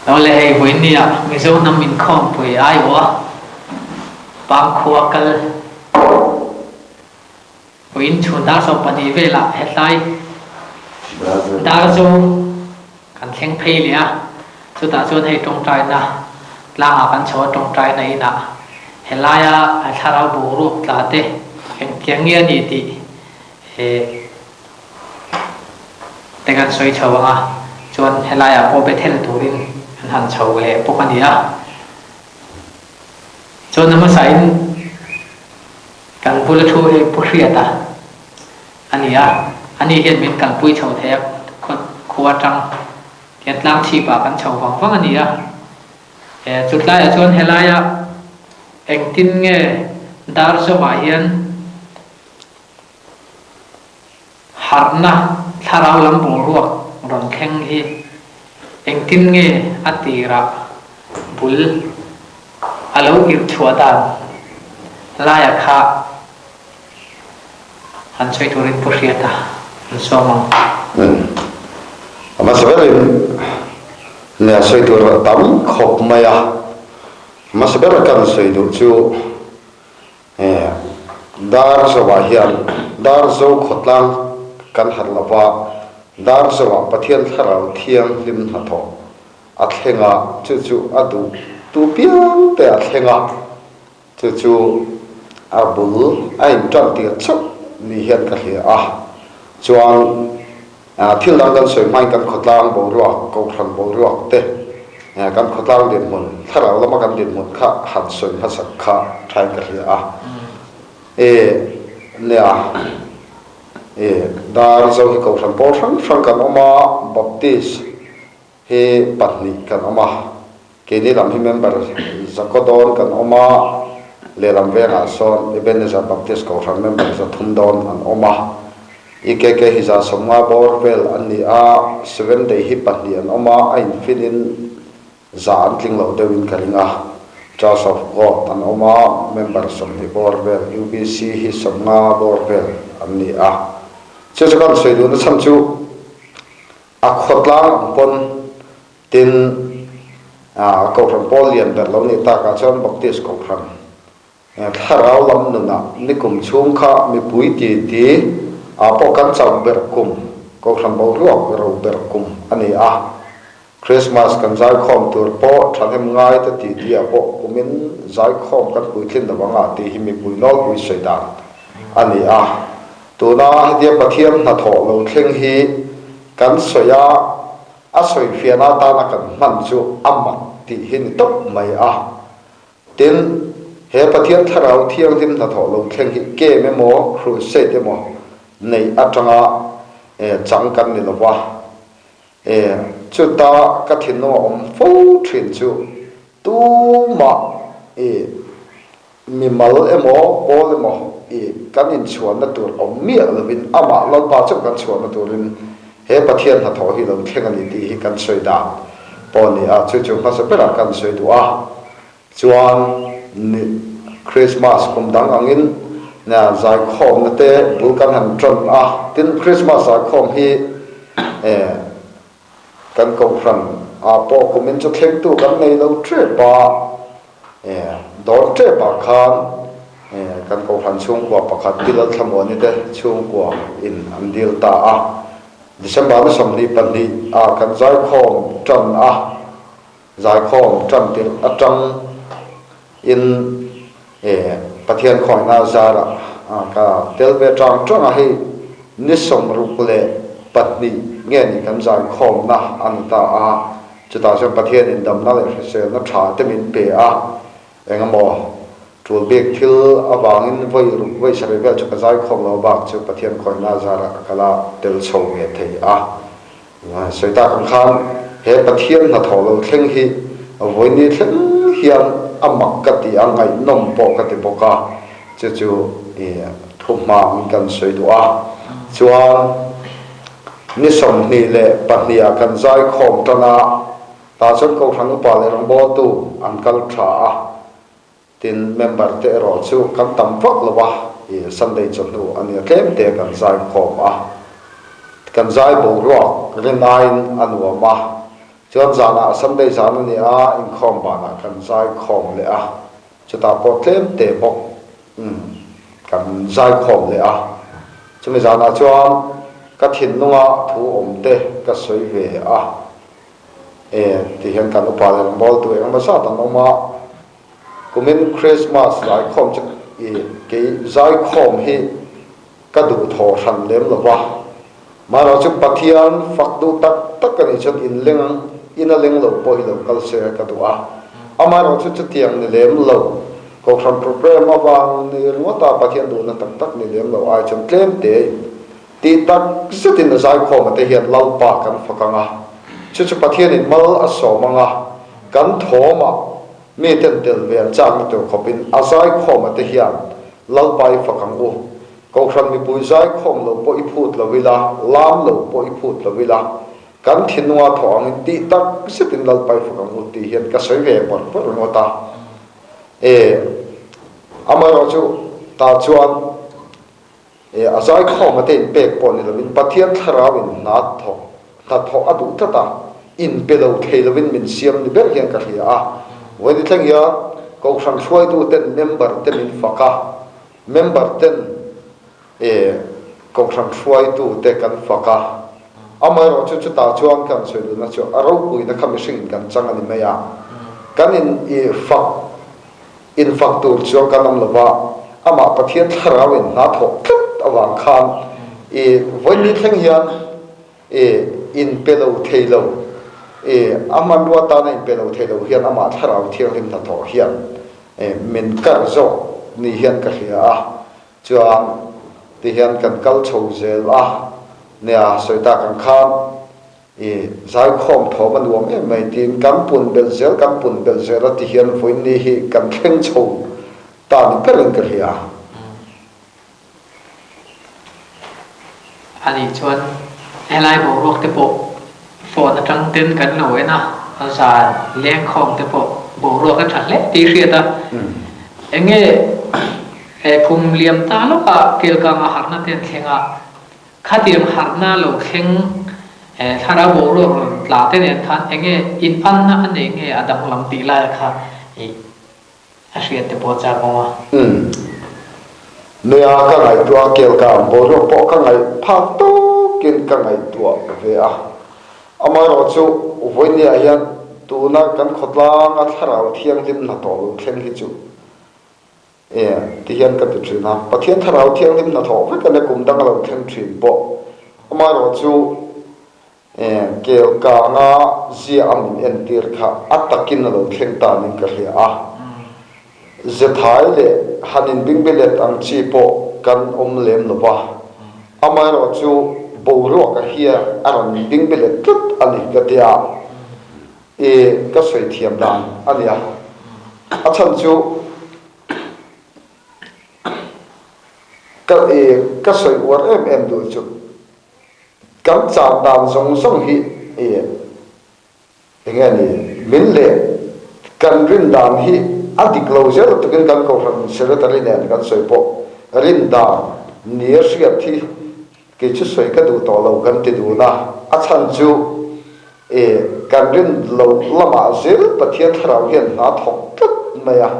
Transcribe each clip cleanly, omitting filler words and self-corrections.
เราเลยให้วันนี้มิโซนำมินข้อมปุยไอ้วะบางขวากลวินชุนดาสปฏิเวลาเฮตัยดาโจกันแข่งเพลียสุดท้ายจนให้ตรงใจนะลากันโชว์ตรงใจในนะเฮลายาถ้าเราบูรุษลาเตแข่งเงี้ยนี่ดีแต่กันสวยเฉวะจนเฮลายาโอเปเทลตูรินหันเฉวเลยพวกอันนี้จนน้ำมันใส่กันพูดทูเอพูดเรียดอันนี้เห็นเป็นกันปุ้ยเฉาแทบขวดจังเห็นล้างชีปากันเฉาฟังอันนี้จุดไล่จนเฮลายเอ็งตินเงดาร์สวายันหาร์นะถ้าเราลำบูรวกรอนแข่งที่เอ็งตินเงอติระบุลอาลูอิรชัวดานลายค่ะอันช่วยทุรินผู้เรียนอันสมังมาสเปรินเนี่ยช่วยตัวตั้มขบมาอ่ะมาสเปรินกันช่วยดูจูดาร์สวาฮิอันดาร์โซขดลังกันหัดละว่าดาร์สวาปะเทียนทาราเทียงลิมหัดทออัดเฮงะจูอัดูตูเปียงแต่อัดเฮงะจูอาบุลไอ้จันติชุนี่เห็นกันเลยจวนที่หลังกันสวยไม่กันขดลางบ่รัวกขันบ่รัวเตะกันขดลางเด่นหมดถ้าเราละมากันเด่นหมดข้าหันสวยหันสักข้าใช้กันเลยเนี่ยดาร์เราที่กขันบ่ฟังกันออกมาบัพติสให้ปัตนิกันออกมาเกนี่ลำที่เมมเบอร์สักก็โดนกันออกมาเลลำเวงอาซอนอีเบนจะบัพติสกขันเมมเบอร์จะทุ่มโดนอันออกมาอีกแค่ฮิจาสมมาบอร์เวลอันนี้7 day ฮิปันนี้อันออกมาไอ้ฟิลินจานทิ้งเราเดินกันจาสof God อันออกมาเมมเบอร์สมฮิบอร์เวล UBC ฮิสมมาบอร์เวลอันนี้เจ้ากันสวยดูนะฉันจูขดล้างปนตินกบรันปอลเลียนแต่เราเนี่ยตากาชนบัพติสกบรันถ้าเราลำหนึ่งนี่กลุ่มช่วงข้ามีปุ๋ยตีพอกันจับเบิร์กุมก็ทำบอลวกเราเบิร์กุมอันนี้คริสต์มาสกันใจคอมตัวพอฉันทำง่ายแต่ทีเดียวพอกุมินใจคอมกันปุ๋ยขึ้นแต่ว่าตีหิมีปุ๋ยนอกปุ๋ยสวยดานอันนี้ตัวน่าเดียบเทียมน่าถอเราเข่งฮีกันสวยสวยเฟียนาตานักันมันจูมัดตีหินตบไม่ตินเฮปเทียมถ้าเราเที่ยงทิมน่าถอเราเข่งฮีเก้ไม่หมอครูเสด็จหมอในจังจังกันนี่ละวะจุดตากฐินโนฟูทรินจูตูมามีมัลโมโอลโมกันอินชวนนั่นตัวมีอะไรวินมาเราบาดเจ็บกันชวนนั่นตัวรินเฮปะเทียนหัดถอหิลงเข่งกันดีๆกันสวยดาปอนี่จู่ๆเขาจะเป็นกันสวยตัวจวนคริสต์มาสคุมดังอังอินเนี่ยใจคอมนั่นเต้บุลกันหันจนตินคริสต์มาสใจคอมฮีกันกงฟันพอคุมินจะเข่งตัวกันในเราเจ็บโดนเจ็บคานกันกงฟันช่วงกว่าประคัดที่เราทำวันนี้เต้ช่วงกว่าอินอันเดียวตาดิฉันบอกว่าสมนีปันนีกันใจคอมจนใจคอมจนติดจังอินประเทศคอยนาซาระก็เทลเวจางจ้องให้นิสมรุกเลปัตนีเงี้ยนี่กันใจคอมนะอันตาจุดต่างจากประเทศอินดำนั่นเลยเสียนับชาเตมินเปียเองมอจูเบกทิลบางอินไว้รุกไว้เฉลี่ยจุดใจคอมเราบักจุดประเทศคอยนาซาระก็ละเทลโชเวทีสวยตาคันคันเฮประเทศน่ะถอเราเข่งฮีวันนี้เข่งเฮียนมักกติอังไงนมปกติปกจู่ทุกมามีกันสวยตัวจวนนิสมนี่แหละปัญญากันใจคอมตนาตาชนเขาทั้งปาเลรังโบตูอันกัลทราตินเมมเบอร์เตอร์จู่กันตั้มฟักละวะสันเดย์จนูอันนี้เข้มเตะกันใจคอมกันใจบุรอกเรนไอน์อันวัวมา chuan zana Sunday zana ni a in khom ba na kan zai khom le a chuta po tlem te bok kan zai khom le a chumi zana chuan ka thin nunga thu om te ka soi ve a ti hian kan upa le bol tu ang sa tan oma kumin Christmas zai khom chu ke zai khom hi ka du tho san lem lo ba ma ro chu pathian fak du tak tak kan chut in leng in a leng lo poi lo kal se ka du a ama ro chu chu tiang ni lem lo ko khan program awang ni ngota pathian du na tak tak ni lem lo ai cham tlem te ti tak sitin zai khom te hian lau pa kan fakanga chu chu pathian in mal a so manga kan thoma mi ten tel vel chang to khopin azai khom te hian lau pai fakang u ko khan mi pui zai khom lo po i phut lo vila lam lo po i phut lo vila kan thinwa thong ti tak sitin lau pai fakang u ti hian ka soi ve por por ngota amaro chu ta chuan azai khom te in pek pon ni lo min pathian tharawin na tho ta tho adu ta in pe lo thei lo min siam ni ber hian ka hria a wadi thang ya ko khan shoi tu ten member ten in faka member ten ko khan shoi tu te kan faka amaro chu chu ta chuan kan soi na chu aro pui na kham sing kan chang ani maya kan in fak tur chu kan am lova ama pathian tharawin na tho awang khan wadi thang ya in pelo thelo aman wa ta na in pelo thelo hian ama tharau thiang lim ta tho hian min kar zo ni hian ka hria a chuan ti hian kan kal chho zel a ne a soita kan khan zai khom tho ban wom mai tin kan pun bel zel ti hian foin ni hi kan thleng chho ta ni perin ka hria ani chuan helai bo rok te po phone atang ten kan loi na za leng khom te po bo rok ka thale ti ria ta enge phum liam ta lo ka kel ka ma harna ten thenga khatim harna lo kheng thara bo rok la te ne khan enge in pan na ane nge adam lam ti la kha a ria te po cha ko ma nea ka ngai tua kel ka bo ro po ka ngai phak to kin ka ngai tua ve a amaro chu voini a hian tuna kan khotlang a tharau thiang lim na to thleng hi chu ti hian ka ti thina pathian tharau thiang lim na tho ka na kum dang lo thleng thin po amaro chu kel ka nga zia am en tir kha atakin lo thleng ta nin ka hria a zethai le hanin bingbelet ang chi po kan lem lo ba amaro chu bo ro ka hia aron bingbelet tut ani ka tia ka soi thiam dan ania achan chu ka soi war em du chu kan cha dan song hi engani min le kan rin dan hi anti closure to kan ko from secretary ne kan soi po rin da near shia thi ke chu soi ka du to lo kan ti du na achan chu kan rin lo lama zel pathian tharau hian na thok tat maya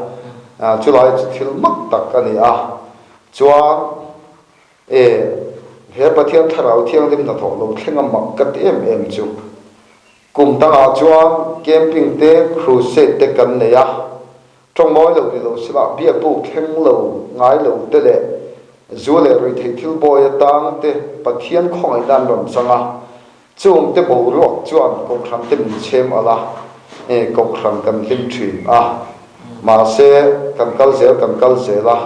chulai thil mak tak ani a chuan he pathian tharau thiang lim na thok lo thlenga mak kat em chu kum tanga chuan camping te crusade te kan ne ya trong moi lo ni lo sila bia pu thleng lo ngai lo te le zule ri thei thil boy tang te pathian khong ai dan ron sanga chung te bo rok chuan ko kham te min chem ala ko kham kan lim thin ma se kan kal zela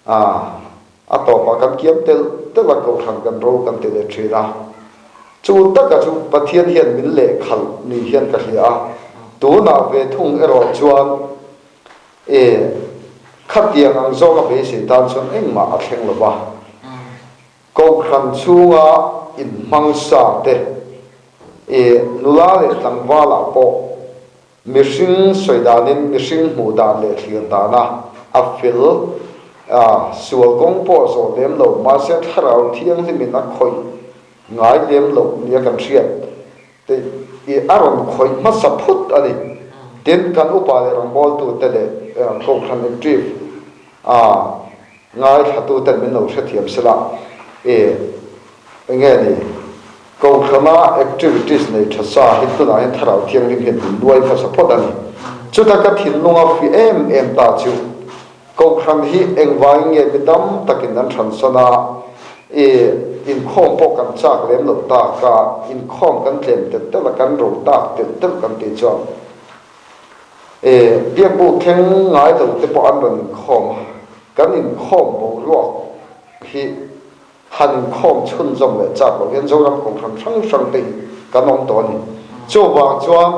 a to pa kan kiam te la ko kham kan ro kan te le thira chu taka chu pathian hian min le khal ni hian ka hria tu na ve thung ero chuan khát tiền ang zo ka be se tan chon eng ma a thleng lo ba ko khan chunga in mang sa te nula le tangwa la po mishing soidanin mishing mu dan le thlian da na a fil sual kong po so lem lo ma se tharau thiang li min a khoi ngai lem lo nia kan thiat te I aron khoi ma saput ani tin kan upa le rang bol tu te le ko khan active ngai thatu ten min no thiam sela nghe ni ko khama activities nei thasa hitu na hen tharau thiang lim hen duai fa support ani chuta ka thin lunga fi em ta chu ko kham hi engwai nge bidam takin nan than sana in khom po kan chak lem lo ta ka in khom kan tlem te te la kan ro ta te te kan ti chon bia bu theng ngai do te po an ron khom kan in khom bo ro hi han khom chun zong le chak lo hen zo ram kong tham sang sang te kan ong to ni cho wa chuan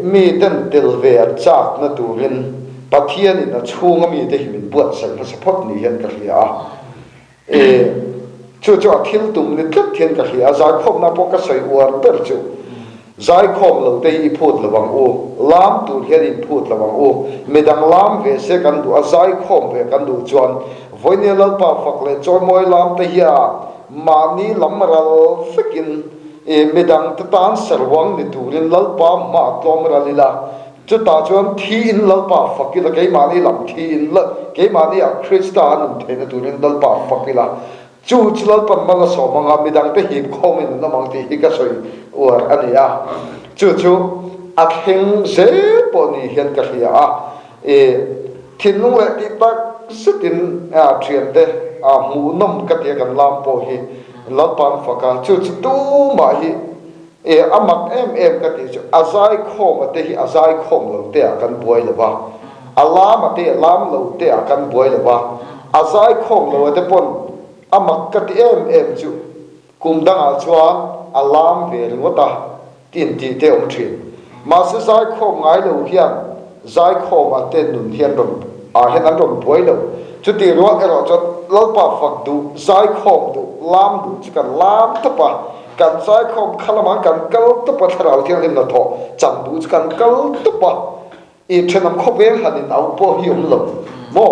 mi den tel ve chak na tu rin pathian in a chunga mi te himin buat sang support ni hen ka hria chu thil tum ni tlat thian ka hria za khom na po ka soi war per chu zai khom lo te I phut lawang o lam tu hian in phut lawang o medang lam ve se kan du a zai khom ve kan du chuan voine lalpa fakle choi moi lam te hiya mani lamral fikin medang tan sarwang ni turin lalpa ma tlom ralila chu ta chuan thi in lalpa fakila ke mani lam thi in la ke mani a kristan thena turin lalpa fakila chu lalpa manga so manga medang te hip khomin na mang ti hi ka soi war ania chu a kheng se poni hian ka hria thinung le ti tak sitin thian te mu nom ka te kan lam po hi lalpan faka chu tu ma hi amak em ka ti chu azai khom te hi azai khom lo te kan boi le ba alam te lam lo te kan boi le ba azai khom lo te pon amak ka ti em chu kum dang a chuan alam ve ringota tin ti te om thin ma se zai khom ngai lo hian zai khom a te nun hian ron hen an ron boi lo chu ti ro ero chot lalpa fak du zai khom du lam du chu kan lam tapa kan zai khom khalama kan kal tapa tharau thiang lim na tho cham du chu kan kal tapa thenam khobel hanin au po hi lo mo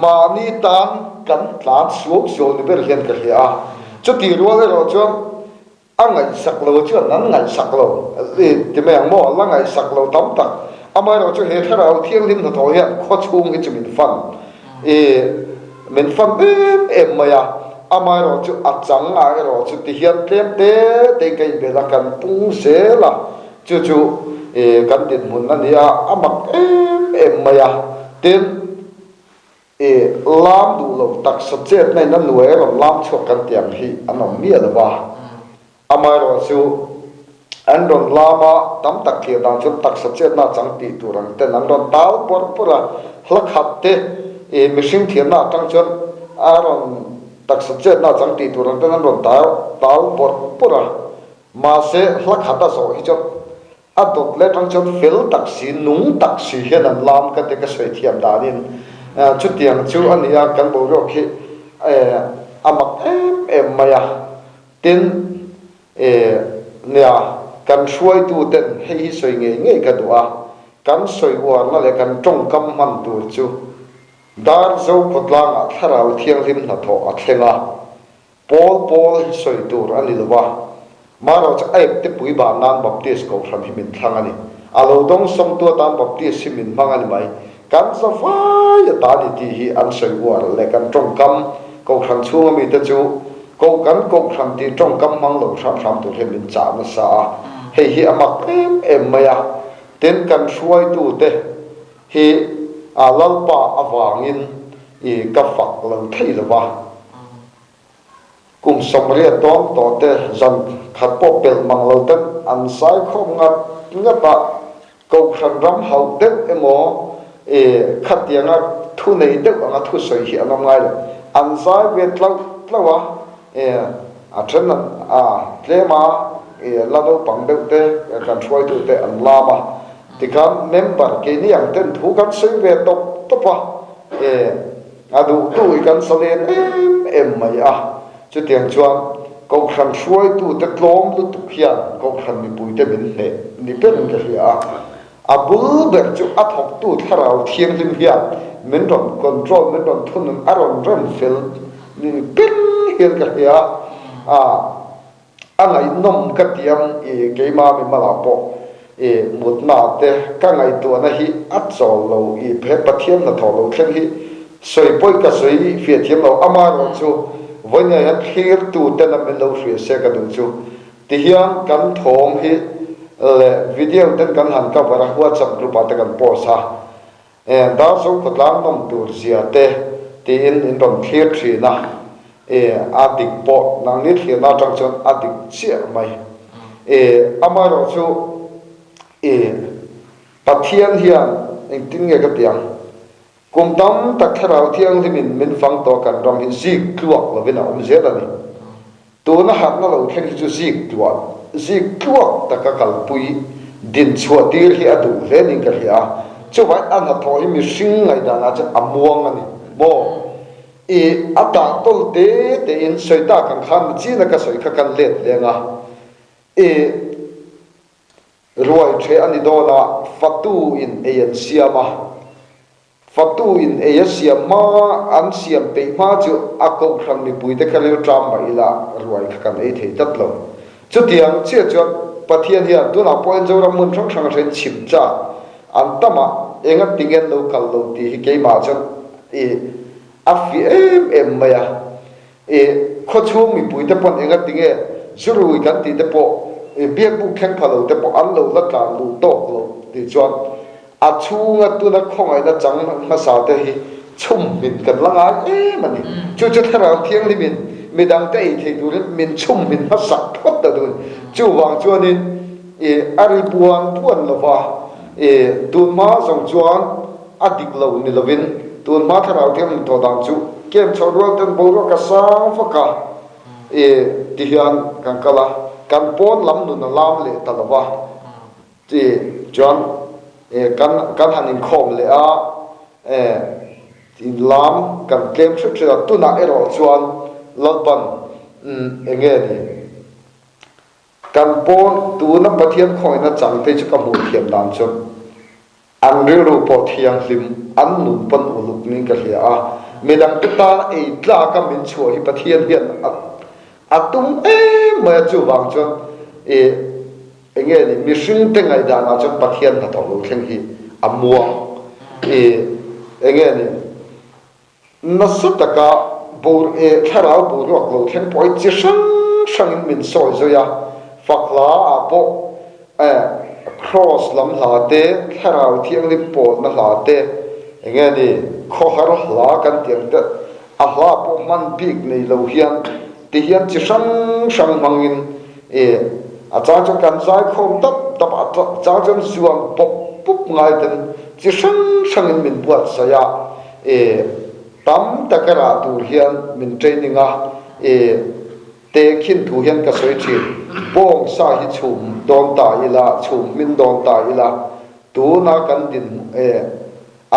mani tan kan tlan suok so ni ber hian ka hia chu ti ro ero chot angai sak lo chu nan ngai sak lo ti me ang mo la ngai sak lo tam tak amai ro chu he tharau thiang lim na tho hian kho chung hi chu min fan min fan em maya amai ro chu achang a ro chu ti hian tlem te kai be la kan pung se la chu kan din mun na nia amak em maya tin lam du lo tak subject nei na nuai ro lam chok kan tiang hi anom mi la ba amai ro chu an ron lama tam tak kia dan chu tak subject na chang ti turang ten an ron tal por pura hlakhat te mishing thiam na tang chon aron tak subject na chang ti turang ten an ron tal por pura ma se hlakhata so hi chot adok le tang chon fil tak si nung tak si hian an lam ka te ka soi thiam danin chu tiang chu ania kan bo ro khi amak em maya tin nia kan suai tu ten hei soi nge ka dua kan soi war na le kan tong kam man tu chu dar zo potlang a tharau thiang lim na tho a thlenga pol soi tur ani lova maro cha ai te pui ba nan baptist ko thram hi min thlang ani alo dong som tu tan baptist hi min mang ani mai kan sa vai ya ta ni ti hi an soi war le kan tong kam ko thram chu mi te chu ko thram ti tong kam mang lo sam tu he min cha na sa hei hi amak em maya ten kan suai tu te hi lalpa awangin ka fak lo thei lawa kum somria tom to te zan khat po pel mang lo ten an sai khom ngata ko khan ram hau te emo khat yanga thu nei te anga thu soi hi anam ngai lo an sai ve tlawa a then tlema lado pang deuh te kan suai tu te an lama tikam member ke ni ang ten thu kan sei ve topa adu tu kan salen em mai chu tiang chuan ko khan suai tu te tlom lu tu hian ko khan ni pui te min he ni pen ke hia abul ber chu athok tu tharau thiang lim hian min ron control min ron thun aron rem fil ni pen hian ka hia angai nom ka tiam keima mi mala po mut na te ka ngai tu na hi at chol lo phe pathian na tholo khen hi soi poi ka soi fia thiam lo ama ro chu vonya ya khir tu te na men lo fia se ka du chu ti hian kan thom hi le video ten kan han ka bara WhatsApp group ata kan post ha da so khotlang nom tur zia te ti in rom khir thi na adik po nang ni thia na tang chon adik chia mai ama ro chu pathian hian eng tin nge ka tiang kum tam tak tharau thiang limin min fang to kan ram hi zik kluak lovina zela ni to na hat na lo khen hi chu zik kluak ta ka kal pui din chua tir hi adu le ning ka hi a chu vai an ha tho hi mi sing ngai da na cha amuang ani bo ata tol te in soita kan khan chi na ka soi kha kan let lenga ruai the ani do na fatu in siama fatu in siama an siam pe ma chu akok kham ni pui te khaleu tram mai la ruai kha kan thei tat lo chu tiang che chu pathian hian tu na point zo ram mun thang thang ren chim cha an tama enga tingen lo kal lo ti hi ke ma chu afi em maya kho chu mi pui te pon enga tinge zurui kan ti te po biak bu kheng phalo te po an lo la ka lu tok lo ti chuan a chunga tu na khongai na chang ma sa te hi chum min kan langa mani chu thara thiang li min midang te thei du min chum min ma sak thot da du chu wang chuan in ari puan lova tun ma song chuan adik lo ni lovin tun ma thara thiam to dang chu kem chorwal ten bo ro ka sang fa ka ti hian kan kala kan pon lam nu na lam le talawa ti chuan kan hanin khom le a tin lam kan kem thra tu na ero chuan lalpan enge ni kan pon tu na pathian khoi na chang te chu ka mu thiam dan chu an ru po thiang lim an nu pan uluk ni ka hlia a medang ta tla ka min chho hi pathian hian atum ma chu wang chu enge ni mi hring te ngai da na chu pathian na to lo khen hi amuang enge ni na sutaka bor tharau bor ro lo khen poi chi sang min soi zo ya fakla a po cross lam la te tharau thiang li pol na la te enge ni kho har la kan tiang te a hla po man big nei lo hian ti hian chi sang mangin a cha cha kan zai khom tap cha cha suam pop ngai ten chi sang in min buat sa ya tam takara tur hian min training a te khin thu hian ka soi chi bong sa hi chum don ta ila chum min don ta ila tu na kan din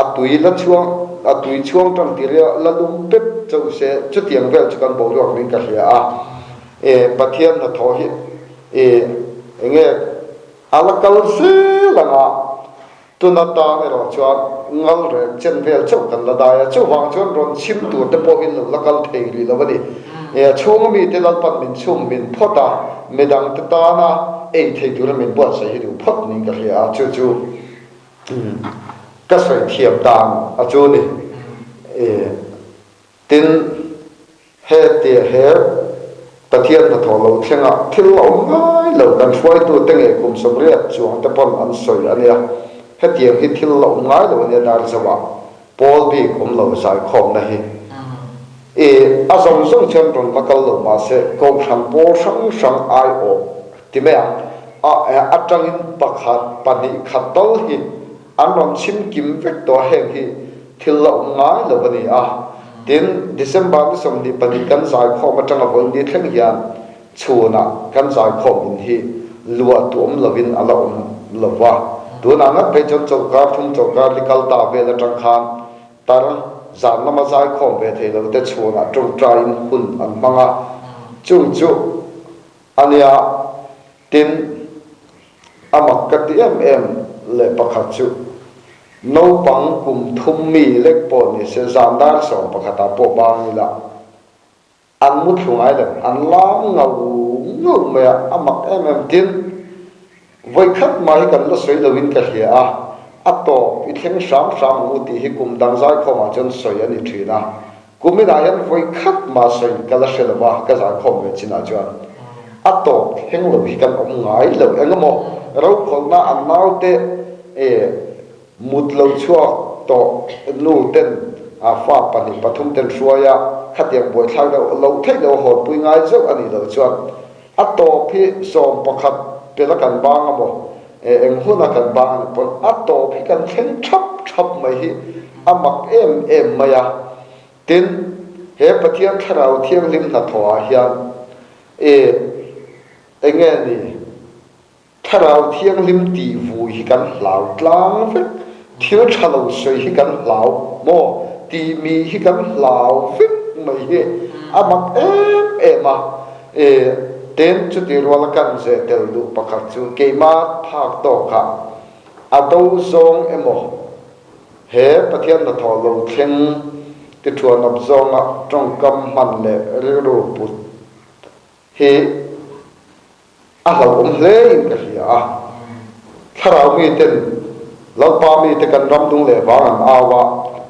atui la chuang tang ti la lum pep chau se chu tiang vel chu kan bo ro ring ka hlia a pathian na tho hi enge alakal se langa tuna ta ero chuan ngal re chen vel chau kan la da ya chu wang chuan ron chim tu te po in lakal thei ri lo bani chung mi te lal pat min chum min phota medang te ta na thei tu min bo sa hi du phot ning ka hlia chu ka sai thiam dan a chu ni tin he te he pathian na tholo thenga thil lo ngai lo kan fuai tu te nge kum som ria chuang te pon an soi ania he tiang hi thil lo ngai lo ne dar zawa pol bi kum lo sai khom na hi azong song chen ron makal lo ma se ko kham po sang ai o ti me a tangin pakhat pani khatol hi an ron chim kim vek to heng hi thil lo ngai lo bani tin December ni som ni pani kan zai khom atanga bol ni thleng hian chuna kan zai khom in hi lua tuam lovin ala lova tuna na pe chon chokar thum chokar likal ta ve la tang khan tar zan lama zai khom ve thei lo te chuna tong train hun an manga chu ania tin amak ka ti em le pakhat chu no pang kum thum mi lek po ni se zandar so pakhata po bang la an mu thungai le an lam ngau ngô mẹ amak em tin với khách mà cần nó soi đầu in cái gì to ít thêm sáng sáng ngủ thì cũng đang giải không mà chân soi anh đi na cũng mới đại hiện với khách mà soi cái là sẽ là ba cái giải không về chính là chuyện to thêm lâu thì cần ông ngái lâu anh mò rau không na ăn nào thế một lâu chua to nụ tên pha pani pathum tên suaya khát tiếng bồi thang lâu thấy lâu hồn bùi ngái dốc anh đi lâu chuyện to phi som pakhat pe la kan bang amo eng huna kan bang pon to phi kan theng chap mai hi amak em maya tin he pathian tharau thiang lim na thoa hian enge ni tharau thiang lim ti vui hi kan hlau tlang vek thil thalo soi hi kan hlau mo ti mi hi kan hlau vek mai hi amak em ten chu ti rual kan ze tel du pakhat chu keima phak to kha ado zong emo he pathian na tho lo thleng ti thuan op zong a trong kam man le ri ru put he a lo hle in ka hia tharau mi ten lo pa mi te kan ram dung le wang an awa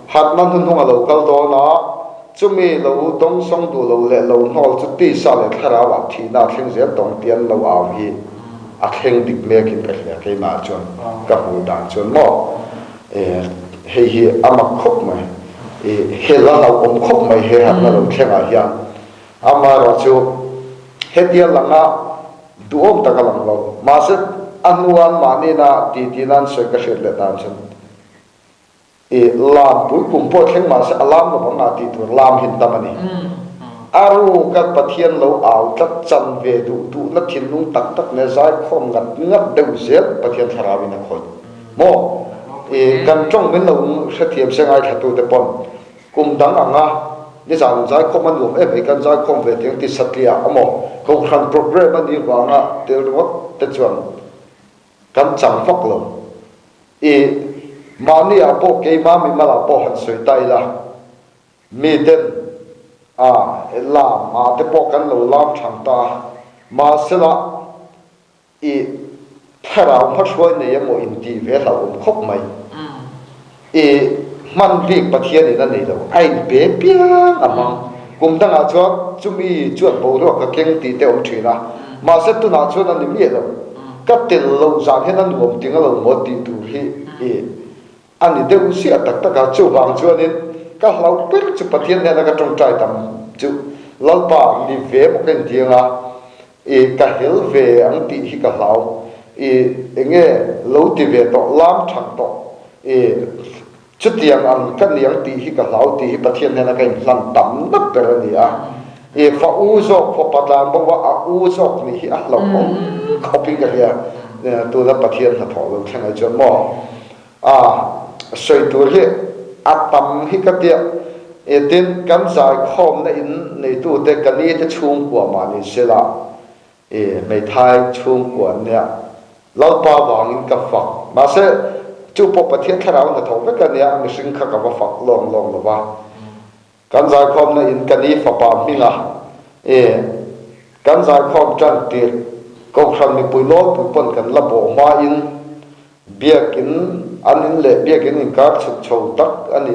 hat man hun hung a lo kal do na chumi lo dong song du lo le lo nol chu ti sa le thara wa thi na thleng zel tong tian lo aw hi a thleng dik me kin ka hle ke ma chon ka hu dan chon mo he hi ama khop mai he la la om khop mai he ha na lo theng a hian ama ra chu he tia langa du om ta ka lang lo ma se anuan ma ni na ti nan se ka hle le dan chon lam pui kum po thleng ma se alam lo banga ti tur lam hin tamani aru ka pathian lo aw tat chan ve du na thin lung tak tak ne zai khom ngat deu zel pathian tharawin a khoi mo kan trong min lo se thiam se ngai thatu te pon kum dang anga ni zan zai khom an lum e kan zai khom ve tiang ti satlia amo ko khan program ani wanga te ro te chuan kan chang fak lo mani a po ke ma mi mala po han soi tai la mi den la ma te po kan lo lam thang ta ma sela thara ma shoi ne yamo in ti ve la khop mai man big pathian ni na nei lo ai be pia amang kum dang a chuak chumi chuan bo ro ka keng ti te om thina ma se tu na chuan an ni mi lo ka tel lo zang he nan lom ting lo mo ti tu hi ani deu si atak taka chu wang chuanin ka hlau per chu pathian ne la ka tong trai tam chu lalpa ni ve mo ken tianga ka hel ve ang ti hi ka hlau enge lo ti ve to lam thang to chu tiang ang kan liang ti hi ka hlau ti hi pathian ne la ka hlan tam na per ni fa u zo fa patlan bo wa u zo ni hi a hlau copy ka ya tu la pathian na tho lo thang a chu mo soi tu hi atam hi ka tia tin kan zai khom na in nei tu te kali te chung kwa ma ni sela mai thai chung kwa ne lau pa wang in ka fak ma se chu po pathian tharau na thau ka ne mi sing kha ka fak long lo ba kan zai khom na in kani fa pa mi na kan zai khom chan ti ko khan mi pui lo pu pon kan la bo ma in biakin anin le biakin in kar chho tak ani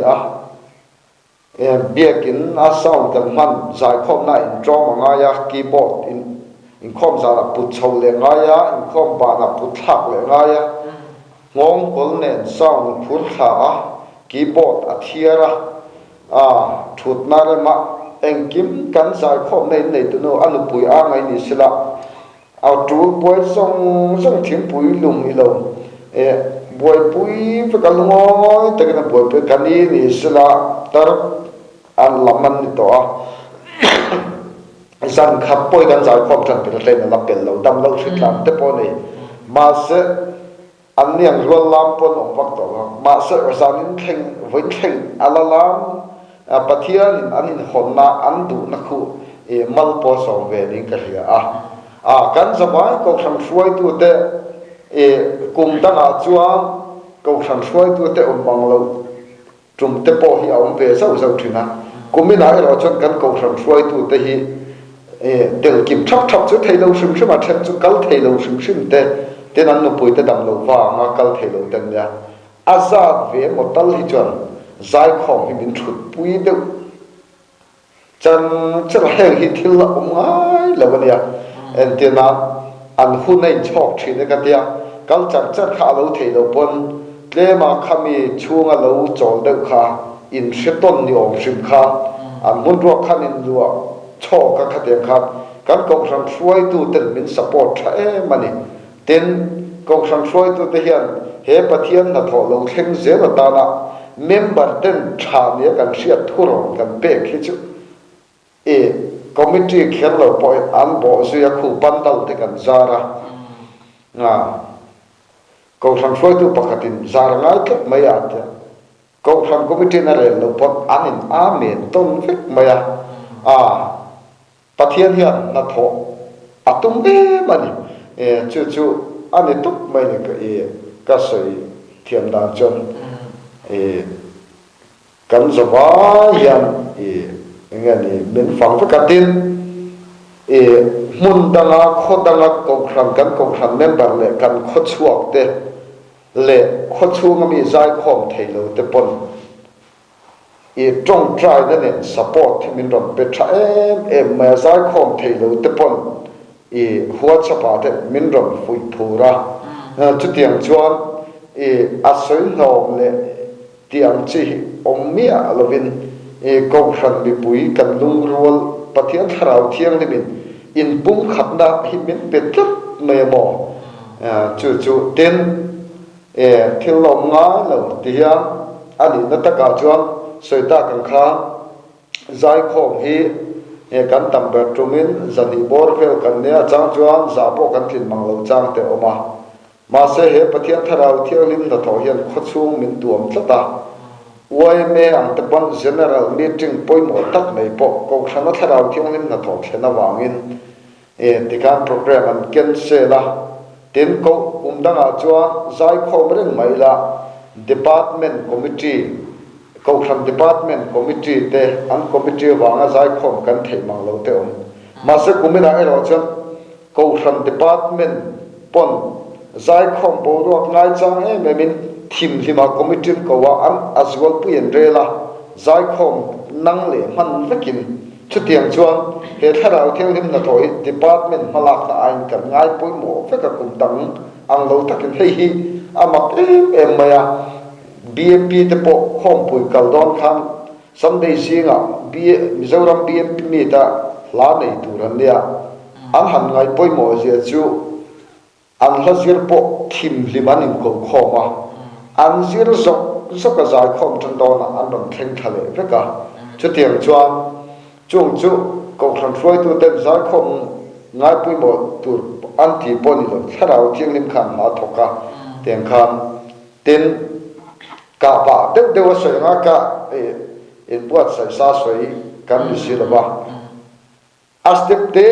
biakin a sound kan man zai khom na in drum nga ya keyboard in khom za la put chho le nga ya in khom ba na put thak le nga ya ngong kol nen sound phur kha keyboard a thiara thut na le ma engkim kan zai khom nei tu no anu pui a ngai ni sila au tu boy song thim pui lung i lo boy pui fa ka ngoi ta ka boy pe kani ni sila tar an laman ni to san khap poi kan zai khom chan pe le na pel lo dam lo thit lam te po ni ma se an niang rual lam pon ong wak to ma se san in theng voin theng ala lam pathian in anin honna an du na khu mal po so ve ni ka ria kan zawai ko tham suai tu te kum tanga chuang ko tham suai tu te om bang lo trum te po hi om ve sau thina kumina ro chon kan ko tham suai tu te hi tel kim thap thap chu thei lo shrim shrim a then chu kal thei lo shrim shrim te nan no pui te dam lo wa nga kal thei lo ten ya aza ve motal hi chuan zai khom hi min thut pui de chan chal heng hi thil la ngai la ban ya en te na an hu nei chok thine ka tia kal chak chak kha lo thei lo pon tle ma khami chunga lo chol de kha in sheton ni om shim kha an mun ro khan in ruwa cho ka khate kha kan kong sang suai tu ten min support tha e mani ten kong sang suai tu te hian he pathian na tho lo thleng ze la ta na member ten tha ne kan sia thuro kan pe khi chu committee khen lo poi an bo su ya khu pan dal te kan zara nga kong sang suai tu pakhatin zara ngai tlek maya te kong sang committee na le lo pot anin a me ton vek maya pathian hian na tho atum e mani chu ani tuk mai ne ka soi thiam da chon kan zawa hian ngani min phang fa katin mun danga khodanga kongkhran kan kongkhran member le kan khochuak te le khochunga mi zai khom theilo te pon trong try the net support min rom pe tha ma zai khom theilo te pon huat chapa te min rom fui phura chu tiang chuan asoi nom le tiang chi omia lovin kongkhran bi pui kan lung rual pathian tharau thiang le min in pum khatna hi min pe tlap me mo chu ten thil lom nga lo tia ani na ta ka chuan soita kan kha zai khom hi kan tam ber tumin zani bor fel kan ne chang chuan za po kan thin mang lo chang te oma ma se he pathian tharau thiang lim na tho hian khochung min tuam tlata wai me ang te bon general meeting poimo tak nei po ko khana tharau thiang lim na tho thena wangin tikan program an ken se la ten ko umdanga chuan zai khom reng mai la department committee ko kham department committee te an committee wanga zai khom kan thei mang lo te ma se kumina ero chan ko kham department pon zai khom bo ro ngai chang me min thim hima committee ko wa an azwal pu en rela zai khom nang le man vekin chu tiang chuan he tharau thiang lim na thoi department malak na ain kan ngai pui mo fe ka kum tang ang lo takin hei hi amak em maya BMP te po khom pui kaldon khan sunday singa mizoram BMP mi ta la nei turan nia an han ngai poi mo zia chu an hazir po thim limanin ko khoma an zir zok ka zai khom tan dona an ron theng thale veka chu tiang chuan chung chu ko khran froi tu ten zai khom ngai pui mo tur an ti poni lo tharau thiang lim khan ma thoka tiang khan ten ka ba de wa soi nga ka in buat sai sa soi kan ni sila ba astep te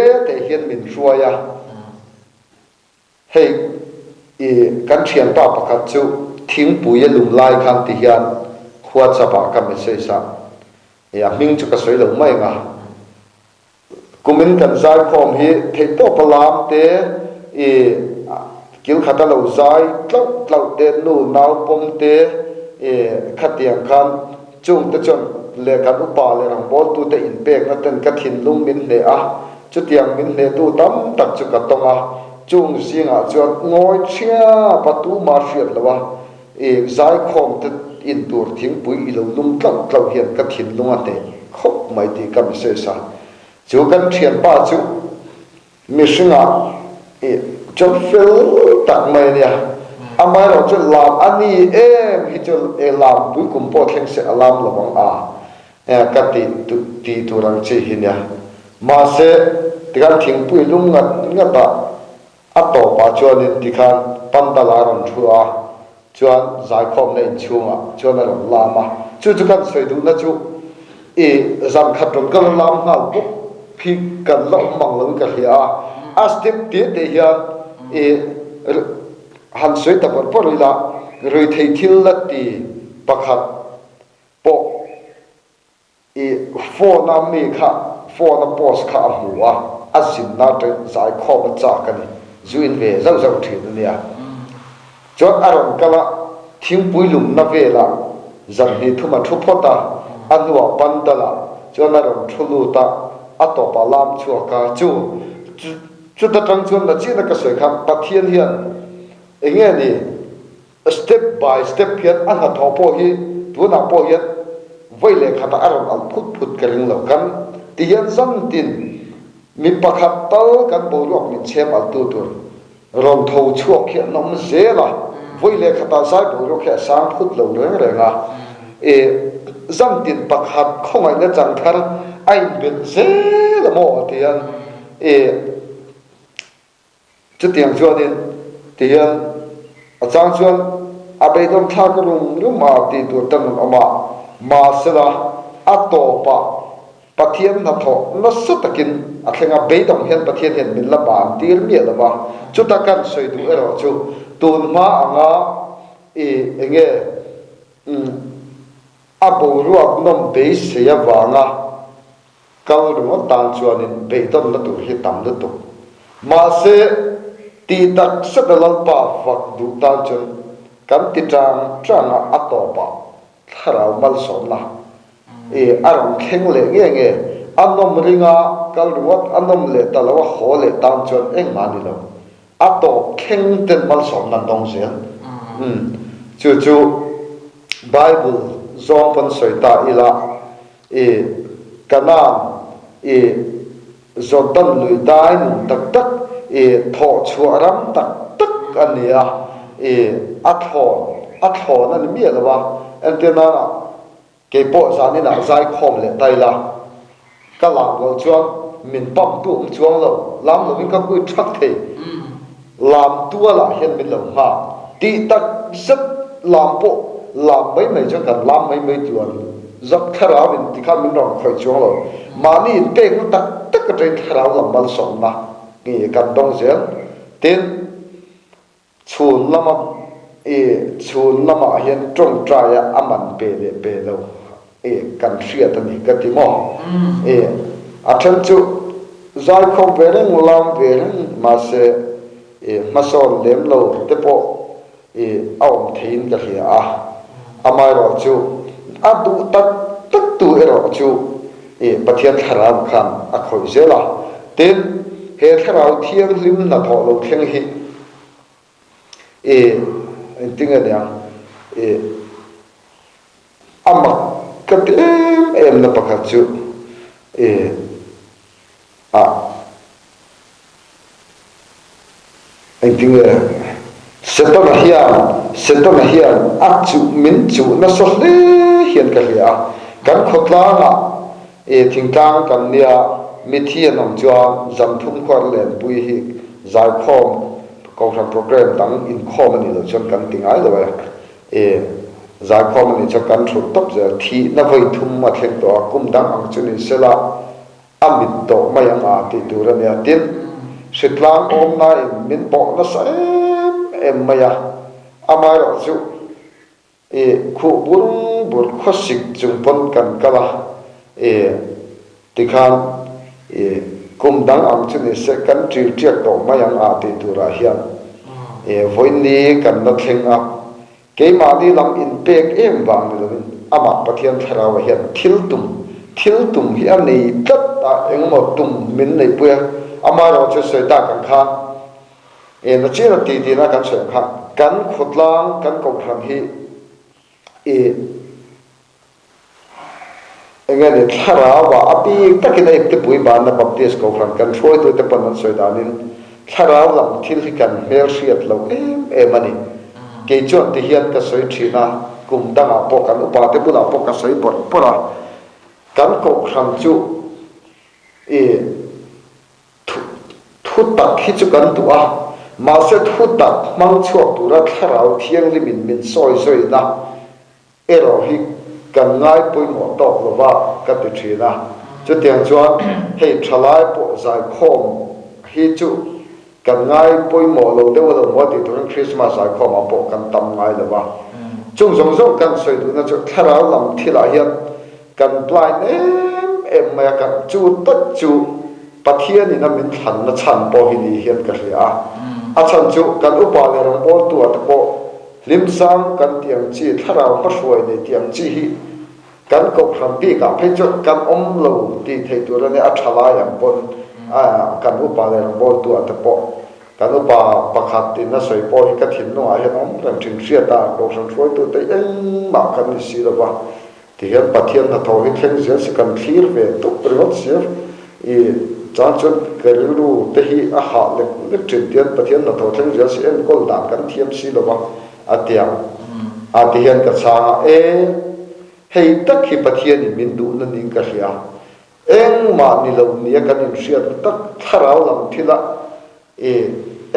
hian min ruaya hei kan thian pa pakhat chu thing puye lum lai khan ti hian huat chapa ka me sei sa ming chu ka soi lo mai nga kumin kan zai khom hi thei to palam te kil khata lo zai tlau te nu nau pom te khatiang khan chung te chon le kan upa le rang bol tu te in pek na ten ka thin lum min ne chu tiang min ne tu tam tak chu ka tonga chung singa chuan ngoi thia patu ma hriat lawa zai khom te in tur thing pui i lo lum tlau hian ka thin lunga te khop mai ti ka mi se sa chu kan thian pa chu mi singa chon fel tak mai nia amai ro chu lam ani hi chu lam pui kum po thleng se alam lawang ka ti turang chi hinia ma se tikan thing pui lum ngata ato pa chuan in tikhan pandala ron thua chuan zai khom nei chunga chuan ro lama chu kan soi du na chu zam khatron kan lam hal pu phi kan lo mang lo ka hia astip te hian han soi ta por la roi thei thil la ti pakhat po phone mi kha phone post kha huwa azin na tre zai kho ba cha kani zuin ve zau zau thin nia chot aron kala thing pui lum na ve la zan hi thuma thu phota anwa pandala chona ron thulu ta atopa lam chuaka chu ta tang chon na chi na ka soi kham pathian hian enge ni step by step hian an ha thopo hi tu na po hian voi le khata aron al phut phut kaling lo kan ti hian zam tin mi pakhat tal kan bo lok min chem al tu tur ron tho chuak hian nom zela voi le khata sai bo lok khia sang phut lo renga e zam tin pakhat khongai na chang thar ai ben zela mo tian e chu tiang chuan in tian a chang chuan a bei dom thla ka rum ma ti tur tan ama ma sela atopa pathian na tho na sutakin a thlenga bei dom hian pathian hian min la ban tir mi la ba chu ta kan soi du ero chu tun ma anga e enge a bo ruak nom bei se ya wanga kal ru tan chuan in bei dom na tur hi tam na tu ma se ti tak sadalal pa fak du tan chun kan ti trang atopa tharau mal som na e aron kheng le nge anom ringa kal ruat anom le talawa khole tan chon eng mani lo ato kheng ten mal som nan dong zen chu bible zong pon soita ila e kana e zotan lui dai nu tak tak e tho chuaram tak tak ania e atho na mi la ba antena ke po sa ni na zai khom le tai la ka la lo chuan min pam tu chuang lo lam lo min ka ku thak the lam tua la hian min lo ha ti tak zat lam po lam mai mai cho kan lam mai mai chuan zak khara min ti kha min rong khoi chuang lo ma ni te ku tak tak ka train khara lam bal som na ni kan dong zen tin chun lama chun lama hian trong traya aman pe lo kan thria ta ni ka ti mo a then chu zai khom ve reng lam ve reng ma se ma son lem lo te po aum thein ka hia amai ro chu adu tak tu ero chu pathian tharam khan a khoi zela tin he tharau thiang lim na tho lo theng hi tinga dia ama em na pakhat chu tinga setona hian a chu min chu na so le hian ka hia kan khotla na thingtang kan nia mithian om chuan zamthum khor len pui hi zai khom program dang in common lo chon kan tingai lo za common cho kan thu top je thi na voi thum ma thleng to kum dang ang chuni sela amit to mayang a ti tura ne tin sitlang om na min bo na sa em maya amai ro chu khu bur khosik chung pon kan kala tikhan kum dang ang chuni se kan tri tiak to mayang a ti tura hian voini kan na thleng a ke ma ni lam in pek em wang ni lovin ama pathian tharawa hian thil tum hi ani tat ta engmo tum min nei puya ama ro che soi ta kan kha na che na ti na kan soi kha kan khotlang kan ko thang hi engane tharawa api takinai te pui ban na baptist ko khang kan throi tu te pan soi danin tharaw lam thil hi kan mer riat lo em ani ke chon ti hian ka soi thina kum danga po kan upa te bula po ka soi pora kan ko khang chu thu tak hi chu kan tu a ma se thu tak mang chuak tu ra tharaw thiang limin min soi na ero hi kan ngai pui mo to lo wa ka ti thina chu tiang chuan hei thalai po zai khom hi chu kan ngai pui mo lo de lo mo ti tu christmas ai khom a po kan tam ngai lo wa chung zong kan soi tu na chu tharaw lam thila hian kan blind em ma kan chu pathian in amin than na chan po hi ni hian ka hria a chan chu kan upa le rang bol tu at po lim sang kan tiang chi tharau ka hruai nei tiang chi hi kan ko kham pi ka phei chu kan om lo ti thei tur ne a thala yang pon a kan upa le rang bol tu at po kan upa pakhat tin na soi po hi ka thin no a hian om ram thing hria ta ko sang throi tu te eng ma kan ni si lo ba ti hian pathian na tho hi thleng zel si kan thlir ve tu privat sir i chan chut kariru te hi a ha le thin tian pathian na tho thleng zel si en kol dan kan thiam si lo ba atiang a ti hian ka cha e hei tak hi pathian in min du na ning ka hria eng ma ni lo nia kan in hriat tak tharau lam thila e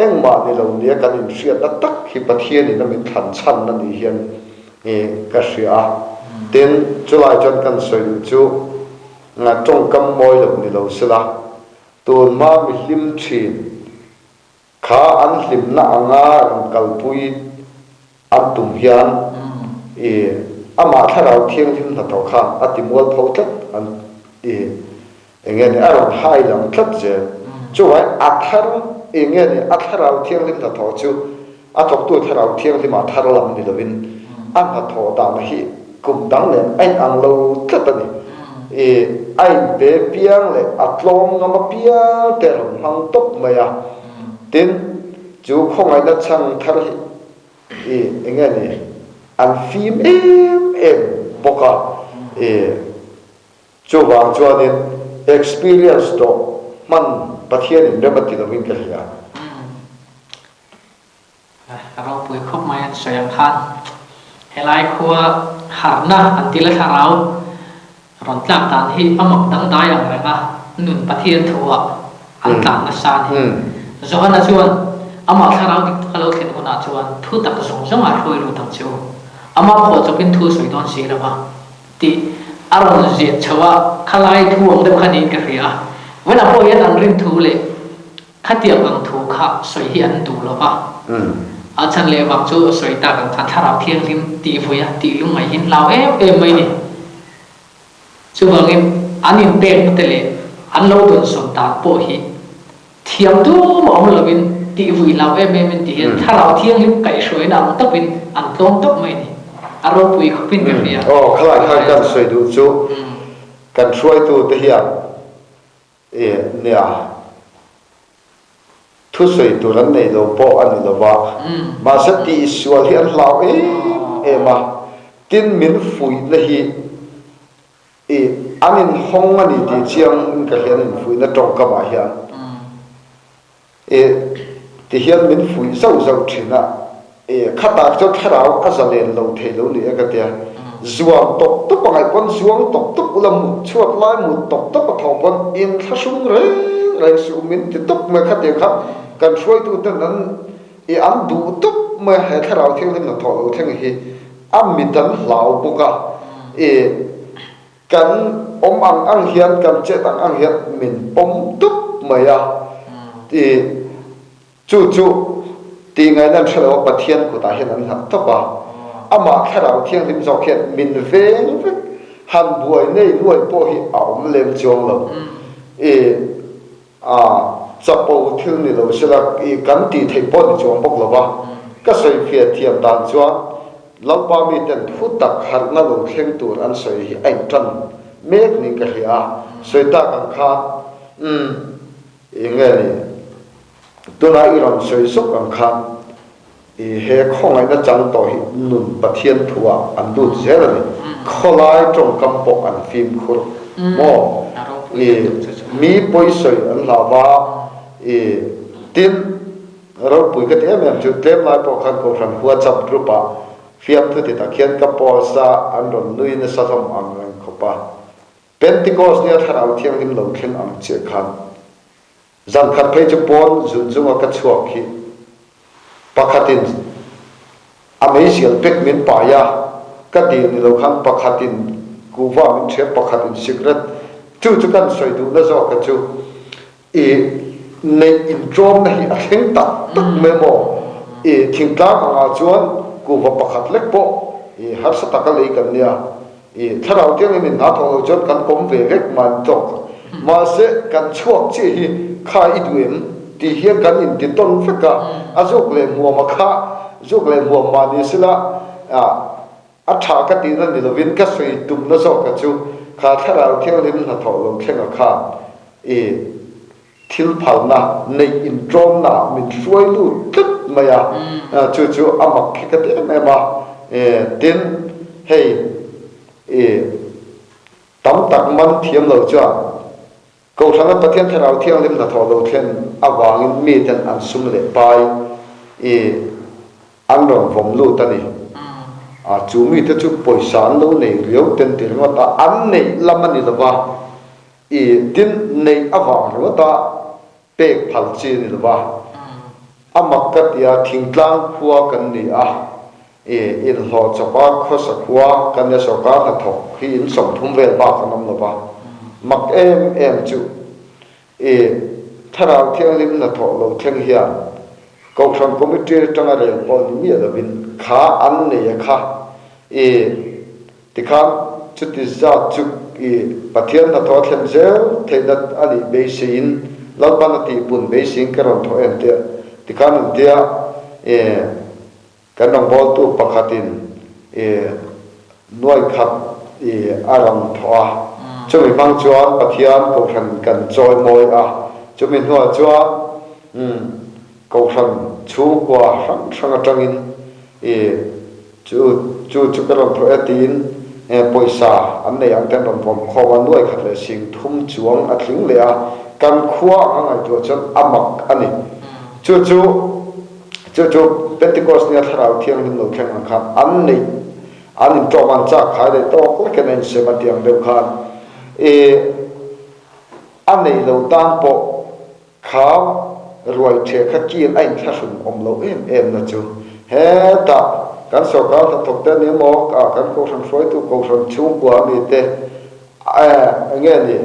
eng ma ni lo nia kan in hriat na tak hi pathian in min than chan na ni hian e ka hria tin chulai chon kan soi chu nga tong kam moi lo ni lo sila tun ma mi hlim thin kha an hlim na anga rang kal pui an tum hian e ama tharau thiang hlim na tho kha atimol pho tlat an e engen aron hai lam tlat je chuai athar engen atharau thiang hlim na tho chu athok tu tharau thiang hlim a thar lam ni lovin an na tho da ma hi kum dang len anh ang lo tlat ani e ai be piang le atlom ngam pia te rom hang top maya tin chu khongai na chang thar hi e engani an phim em boka e chu wang chuanin experience to man pathian in rebati lo min ka hiaเราปุยคบมาอันสวยงามhelai khua harna antila tharau ron tlak tan hi amok dang dai ang renga nun pathian thua an tlak na san hi zohana chuan ama tharau dik khalo khen ona chuan thu tak zong zong a hloi lu tam chu ama pho chokin thu soi don si lama ti aron je chawa khalai thu ang dem khani ka ria wena po yan an rin thu le khatiam ang thu kha soi hi an du lo ba a chan le wang chu soi ta kan than tharau thiang lim ti voya ti lung mai hin lao em mai ni chu wangin anin pek tele an lo don som ta po hi thiam tu mo lovin ti vui lao em ti hin tharau thiang lim kai soi na tak pin an tlom tok mai ni aro pui khopin ka ria khalai khan kan soi du chu kan soi tu te hian e nia thu soi tu ran nei lo po ani lo ba ma sa ti sual hi an lau e ma tin min fui na hi e anin hong ani ti chiang ka hian in fui na tong ka ma hian e ti hian min fui zau zau thina e khata cho tharau azalen lo thei lo ni ka tia zuang tok tok pangai kon zuang tok tok ulam chuak lai mu tok tok pa thong kon in thasung re su min ti tok ma khat te khat kan soi tu tan nan e an du tok ma ha tharau theng lim na tho lo theng hi am mi tan lau buka e kan om ang hian kan che ang hian min pom tuk ma ya ti chu ti ngai nan thalo pathian ku ta hian an hat to ba ama tharau theng lim zo khian min veng han buai nei nuai po hi aum lem chong lo e a chapo thil ni lo sila i kan ti thei pon chong bok lo ba ka soi phia thiam dan chuan lo pa mi ten thu tak har na lo thleng tur an soi hi ai tran mek ni ka hia soi ta kan kha nge ni tuna i ron soi sok kan kha i he khong ai na chang to hi nun pathian thua an du zela ni kholai trong kam po an phim khur mo mi poi soi an la wa e tin ro pui ka te mem chu tlem lai po khan ko ran huwa chap group a fiam thu ti ta khian ka po sa an ron nui na sa thom ang rang kho pa pentecost nia tharau thiang lim lo thlen ang che khan zan khat phei chu pon zun zunga ka chuak hi pakhatin amazing pek min pa ya ka di ni lo khan pakhatin kuwa min che pakhatin secret chu kan soi du na zo ka chu e nei in drom na hi a theng tak tak memo e thingtla anga chuan ku va pakhat lek po e har sa taka lei kan nia e tharau tiang min na tho chon kan kom ve vek man tok mà sẽ cần chuộc chỉ hi khai đuổi thì hiện cần in thì tôn phật cả azuk le mua mà khá azuk le mua mà đi xí là thà cái tiền này là viên cái suy tụm nó rõ cái chú khá thay vào theo lên là thọ lồng khen là khá thiếu phật na này in tròn na mình xuôi lu tất mà chú mặc cái tiền này mà tiền hay tấm tắc man thiêm lâu chưa câu thằng nó bắt thiên thay vào theo lên là thọ lồng khen vàng mi tên ăn sum lệ bài ăn rồi vòng lu ta đi chú mi thế chú bồi sản lâu này liều tên tiền mà ta ăn này làm anh là va tin này vàng mà ta bê phật chi này là va mặc cái gì thình lăng khua cái này in họ cho ba khó sắc khua cái này sao cả là thọ khi in sống thung về ba cái năm là va mặc em chú thay vào theo lên là thọ lâu thiên hiền câu chuyện của mình chơi trong cái này có nhiều là bên khá ăn này khá thì khá chút thì ra chút bắt thiên là thọ thiên dễ thì là anh bị xin lâu ban thì buồn bị xin cái lòng thọ em thì khá nên dia cái nông bò tu bạc hạt nuôi khát aram thọ cho mình mang cho bắt thiên câu chuyện cần trôi môi cho mình nuôi cho câu chuyện chú qua sang trang in chú cái lòng thọ tin bồi sa anh này anh tên lòng phòng kho văn nuôi khát là sinh thum chuông thính lệ căn khua anh ấy cho chân mặc anh ấy chú Pentecost này thảo thiêng linh lục khen khăn anh ấy cho bạn chắc khai để to có cái này sẽ bắt tiếng đều khăn anh ấy lâu tan bộ khá rồi trẻ khắc kiên anh khá sùng lâu em là chú hết ta kan so ka thok te ni mo kan ko san soi tu ko san chu kwa mi te nge ni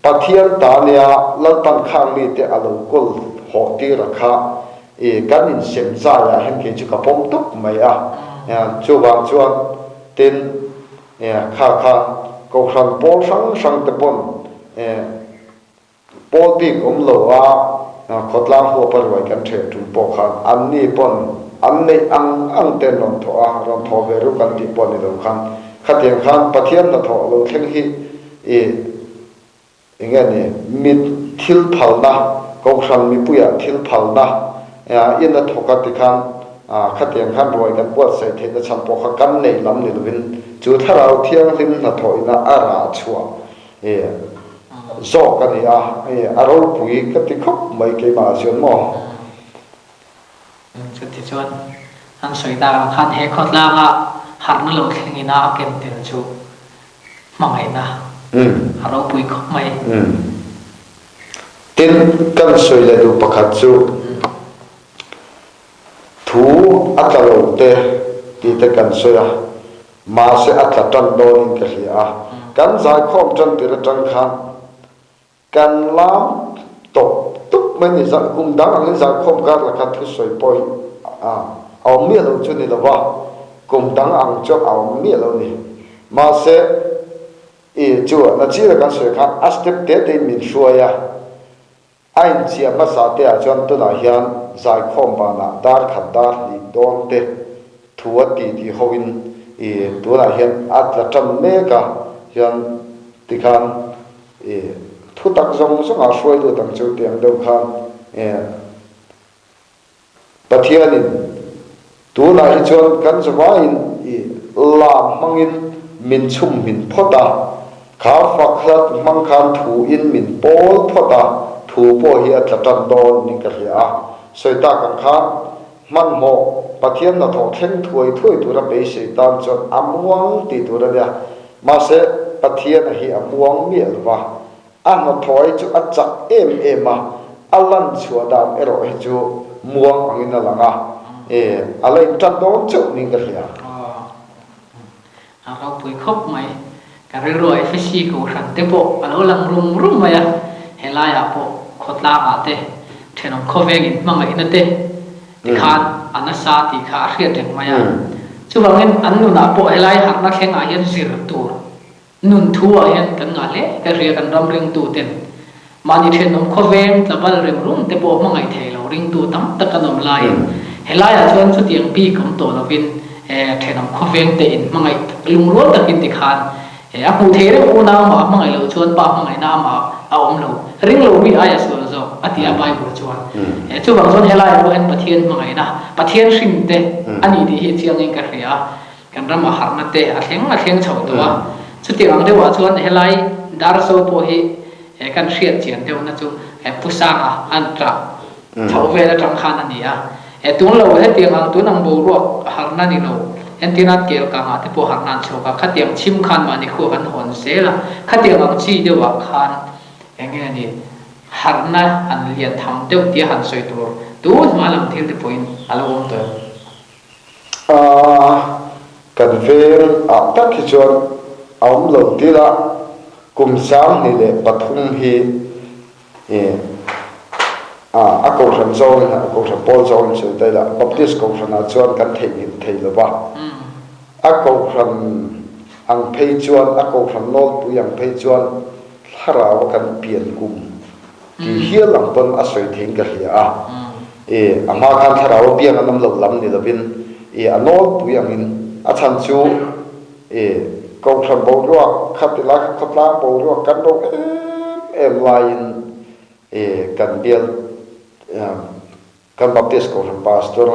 pathian ta nia lal tan khang mi te alo kol ho ti ra kha kan in sem za ya hen ke chu ka pom tuk mai chu wang chuan tin kha ko san pol sang te pon pol ti om lo khotlang ho par wai kan the tu po khan an ni pon anh này ăn tên lòng thọ về lúc ăn thịt bò này đâu khăn khát tiền khăn bắt thiên là thọ lâu khen hi nghe này mít thiếu phật na câu sang mít bùi thiếu phật na yên là thọ cái khăn khát tiền khăn rồi cái bớt sai thế là chăm bò khăn này lắm này là chú thà lao thiên linh là thọ na ara chua do cái này rồi bùi cái khóc mấy cái mà xuyên mò chút thì chọn anh soi ta khát hết khát la hạt nó lâu khen ina kem tiền chú mong ấy na rồi bùi khóc mấy tin căn soi là đủ bạc hạt chú thú ắt là lâu te thì ta căn soi mà sẽ ắt là trăng đô ninh cái gì căn giải khom trăng thì là trăng khan căn lắm tục mấy người dân cũng đáng là dân không có là các thứ soi bôi áo miếng lâu cho nên là vào cũng đáng ăn cho áo miếng lâu này mà sẽ chúa là chỉ là cái soi khác step té thì mình xuôi anh chị mà sao té cho tôi là hiện giải không bằng là dar khát dar đi đón té thua thì hoin tôi là hiện là trăm mấy cả hiện thì kan thu tác dụng số ngã xuôi được tăng châu tiền đâu khan bắt thiên in tu lại chọn căn số vay làm mang in min chum min phota khá phật hết mang khan thu in min bol phota thu po hi at trăn đòn ni cái gì soi ta kan khan man mo bắt thiên là thọ khen thui tu ra bế sĩ tan chọn amuang ti tu ra dia mà sẽ bắt thiên là hi amuang miel va anh thổi chú ăn chắc em alan chùa đam rồi chú muang anh na langa alai trăn đón chú ninh cái gì rồi bùi khóc mày cái rồi phải xí cổ sản tế bộ alo lăng rum mày hay là bộ khốt la thế thế nó khó về cái mà mày nó thế thì khan anh sa thì khá riết được mày chú bảo anh nó nạp bộ hay là hạt nó khen ai hiện gì rồi nun thua hian kan nga le ka ria kan ram ring tu ten mani then nom khoveng tlabal rem rum te po mangai thelo ring tu tam takanom lai helaya chuan chu tiang pi kam to lovin thenom khoveng te in mangai lungrol takin ti khan a pu there una ma mangai lo chuan pa mangai na ma a om lo ring lo mi aya so zo atia bai bu chuan chu bang chuan helaya ro en pathian mangai na pathian hring te ani di hi chiang in ka ria kan rama harna te a thleng chho to a chu tiang de wa chuan helai dar so po hi kan hriat chian deuh na chu pusanga antra thove la tang khan ani a tun lo he tiang ang tu nang bo ro harna ni lo en tinat kel ka ma te po harnan choka khatiang chim khan ma ni khu kan hon sela khatiang ang chi de wa khan enge ni harna an lian tham deuh ti han soi tur tu ma lam thil te point alo om to kan ver tak hi chuan aum lo ti la kum sam ni le pathum hi a ko ran zong ha ko ran pol zong chu te la baptist ko ran a chuan kan thei lo ba a ko ran ang phei chuan a ko ran nol pu yang phei chuan thara wa kan pian kum ki hial lang pon a soi thing ka hia ama kan thara wa pian anam lo lam ni lovin anol pu yang in a chan chu ko ran bo ro khatila khatla bo ro kan ro em lain kan bial kan baptist ko ran pastor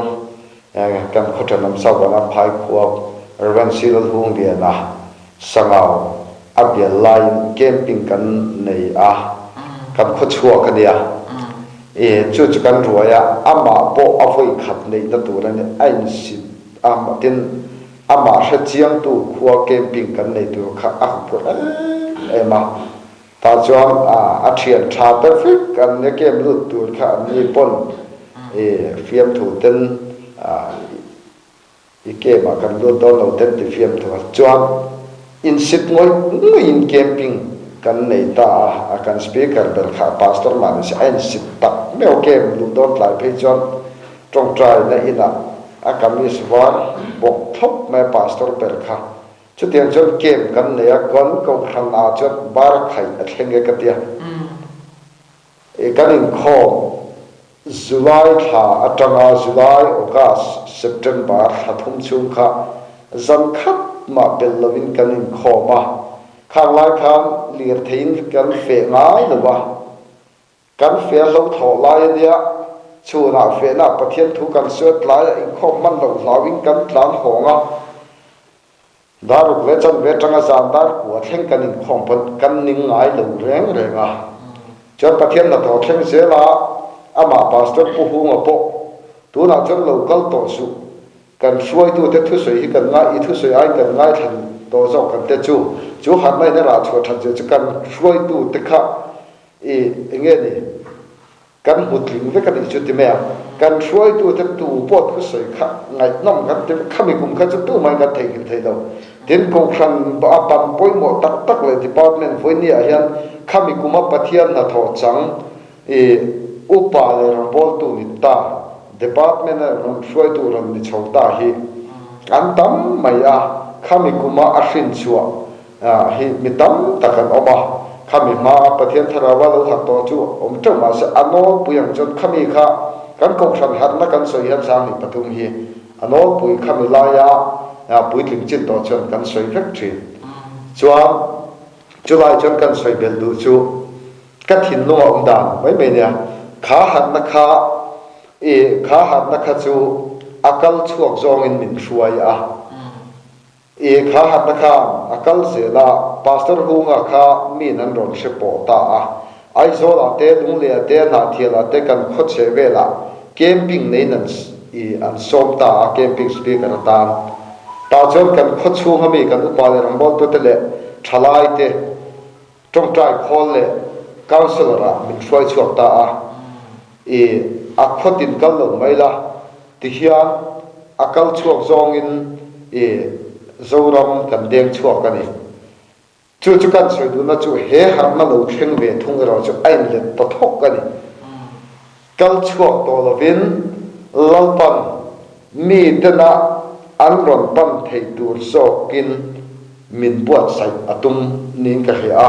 kan khotanam sawana phai khuap reverend silal hung dia na sangau abia line camping kan nei kan khochua ka dia chu kan ruaya ama po avoi khat nei na tu ran ain si tin ama hre chiang tu khuwa camping kan nei tu kha pu ema ta chuan a thian tha perfect kan ne kem lu tu kha ni pon fiam thu ten ike ma kan lu don lo ten ti fiam thu chuan in sit ngoi in camping kan nei ta kan speaker bel kha pastor man si ain sit tak me kem lu don lai pe chuan trong trai na ina a kamis war bok thop me pastor bel kha chu tiang chuan kem kan nei a kon ko khan a chuan bar khai a thlenge ka tia kan in kho July tha atanga July August September hathum chung kha zan khat ma bel lovin kan in kho ma khang lai khang lir thein kan fe ngai lo ba kan fe lo tho lai dia chu na fe na pathian thu kan suat lai in kho man lo lawin kan tlan honga daruk le chan ve tanga zan dar ku thleng kan in khom pon kan ning ngai lo reng renga chot pathian na tho thleng zela ama pastor pu hunga po tu na chon local to su kan suai tu te thu soi kan nga I thu soi ai kan ngai than to zo kan te chu han mai na ra chu than chu kan suai tu te kha nge ni kan mutling ve kan chu ti me kan suai tu te tu po thu soi kha ngai nom kan te kha mi kum kha chu tu mai kan thei do tin ko khan ba pan poi mo tak le department voi ni a hian kha mi kuma pathian na tho chang upa le bol tu ni ta department ron suai tu ron ni chhota hi an tam maya khami kuma ashin chua hi mitam takan oma khami ma pathian tharawa lo hat to chu om tau ma se ano puyang chon khami kha kan ko san hat na kan soi han sang ni patum hi ano pui khami la ya pui tling chin to chon kan soi vek thin chua chulai chon kan soi bel du chu ka thin no om dan mai me nia kha hat na kha chu akal chuak zong in min hruai kha hat na kha akal zela pastor hunga kha mi nan ron se po ta ai zo la te lung le te na thiala te kan khot che vela camping nei nan an som ta camping speaker ta chon kan khot chu ha mi kan upale ram bol to te le thalai te trong trai khol le counselor min hruai chuak ta a khotin kal lo mai la ti hian akal chuak zong in zoram kan deng chuak ani chu kan soi du na chu he har na lo thleng ve thung ro chu ain le to thok ani kal chuak to lovin lalpan mi te na an ron pan thei tur so kin min buat sai atum ning ka hria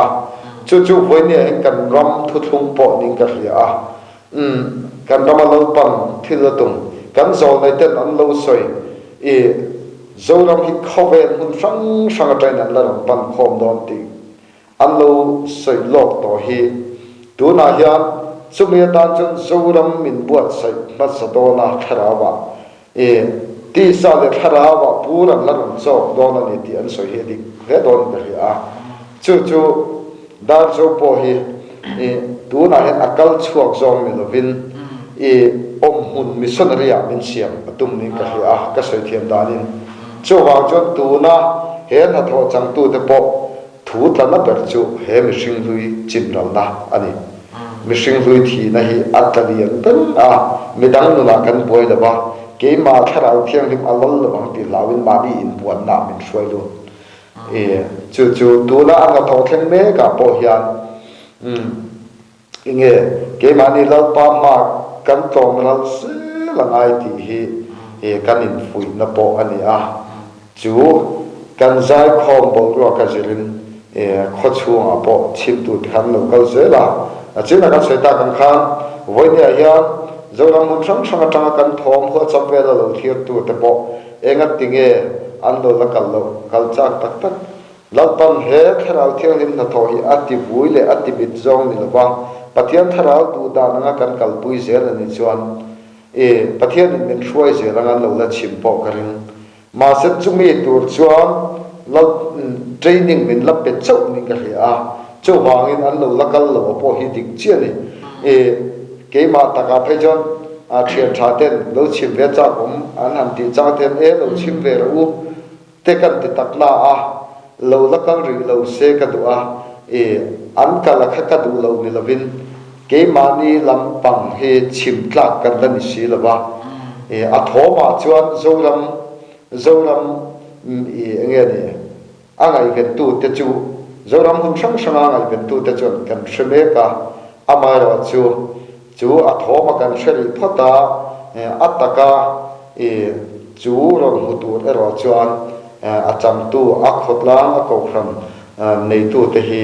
chu voi ne kan ram thu thung po ning ka hria kan ram lo pan thil tum kan zo nei ten an lo soi zoram hi khoven hun sang train an la pan khom don ti an lo soi lok to hi tu na hian sumia tan chun zoram min buat sai ma sa to na tharawa ti sa le tharawa puran la ron zo don ani ti an soi he di he don ka hria chu dar zo po hi tu na hian akal chuak zong mi lovin hun missionary a min siam atum ni ka hria ka soi thiam danin chu wang chon tu na he na tho chang tu te po thu tla na ber chu he mi hring hlui chin ral na ani mi hring hlui thi na hi atalian tan mi dang nu na kan boi da ba ke ma tharau thiang lim alol la bang ti lawin ma ni in buan na min shoi lu chu tu na ang tho thleng me ka po hian inge ke ma ni lo pa ma kan tong la se la ngai ti hi kan in fui na po ani chu kan zai khom bo ro ka jirin kho chuang po chim tu khan lo kal se la china kan sai ta kan khan voi ne ya zoram mun sang kan thom ho chap ve lo thir tu te po enga tinge an lo la kal chak tak lal pan he kharau thiang lim na tho hi ati bui le ati bit zong ni lo ba pathian tharau tu da nga kan kal pui zel ani chuan pathian in men shoi zel ang an lo la chim po karing ma se chumi tur chuan lo training min la pe chau ni ka hria chau wangin an lo la kal lo po hi dik chia ni ke ma ta ka phai jon thian tha ten lo chim ve cha kum an han ti cha ten lo chim ve ru te kan ti tak na lo la kal ri lo se ka du an ka la kha ka du lo ni lovin ke ma ni lam pang he chim tlak kan la ni si la ba a thoma chuan zoram nge ni angai ven tu te chu zoram hun sang angai ven tu te chon kan shme ka amai ro chu a thoma kan sheri thota ataka chu ron hutu ero chuan a cham tu a khotlang a ko khram nei tu te hi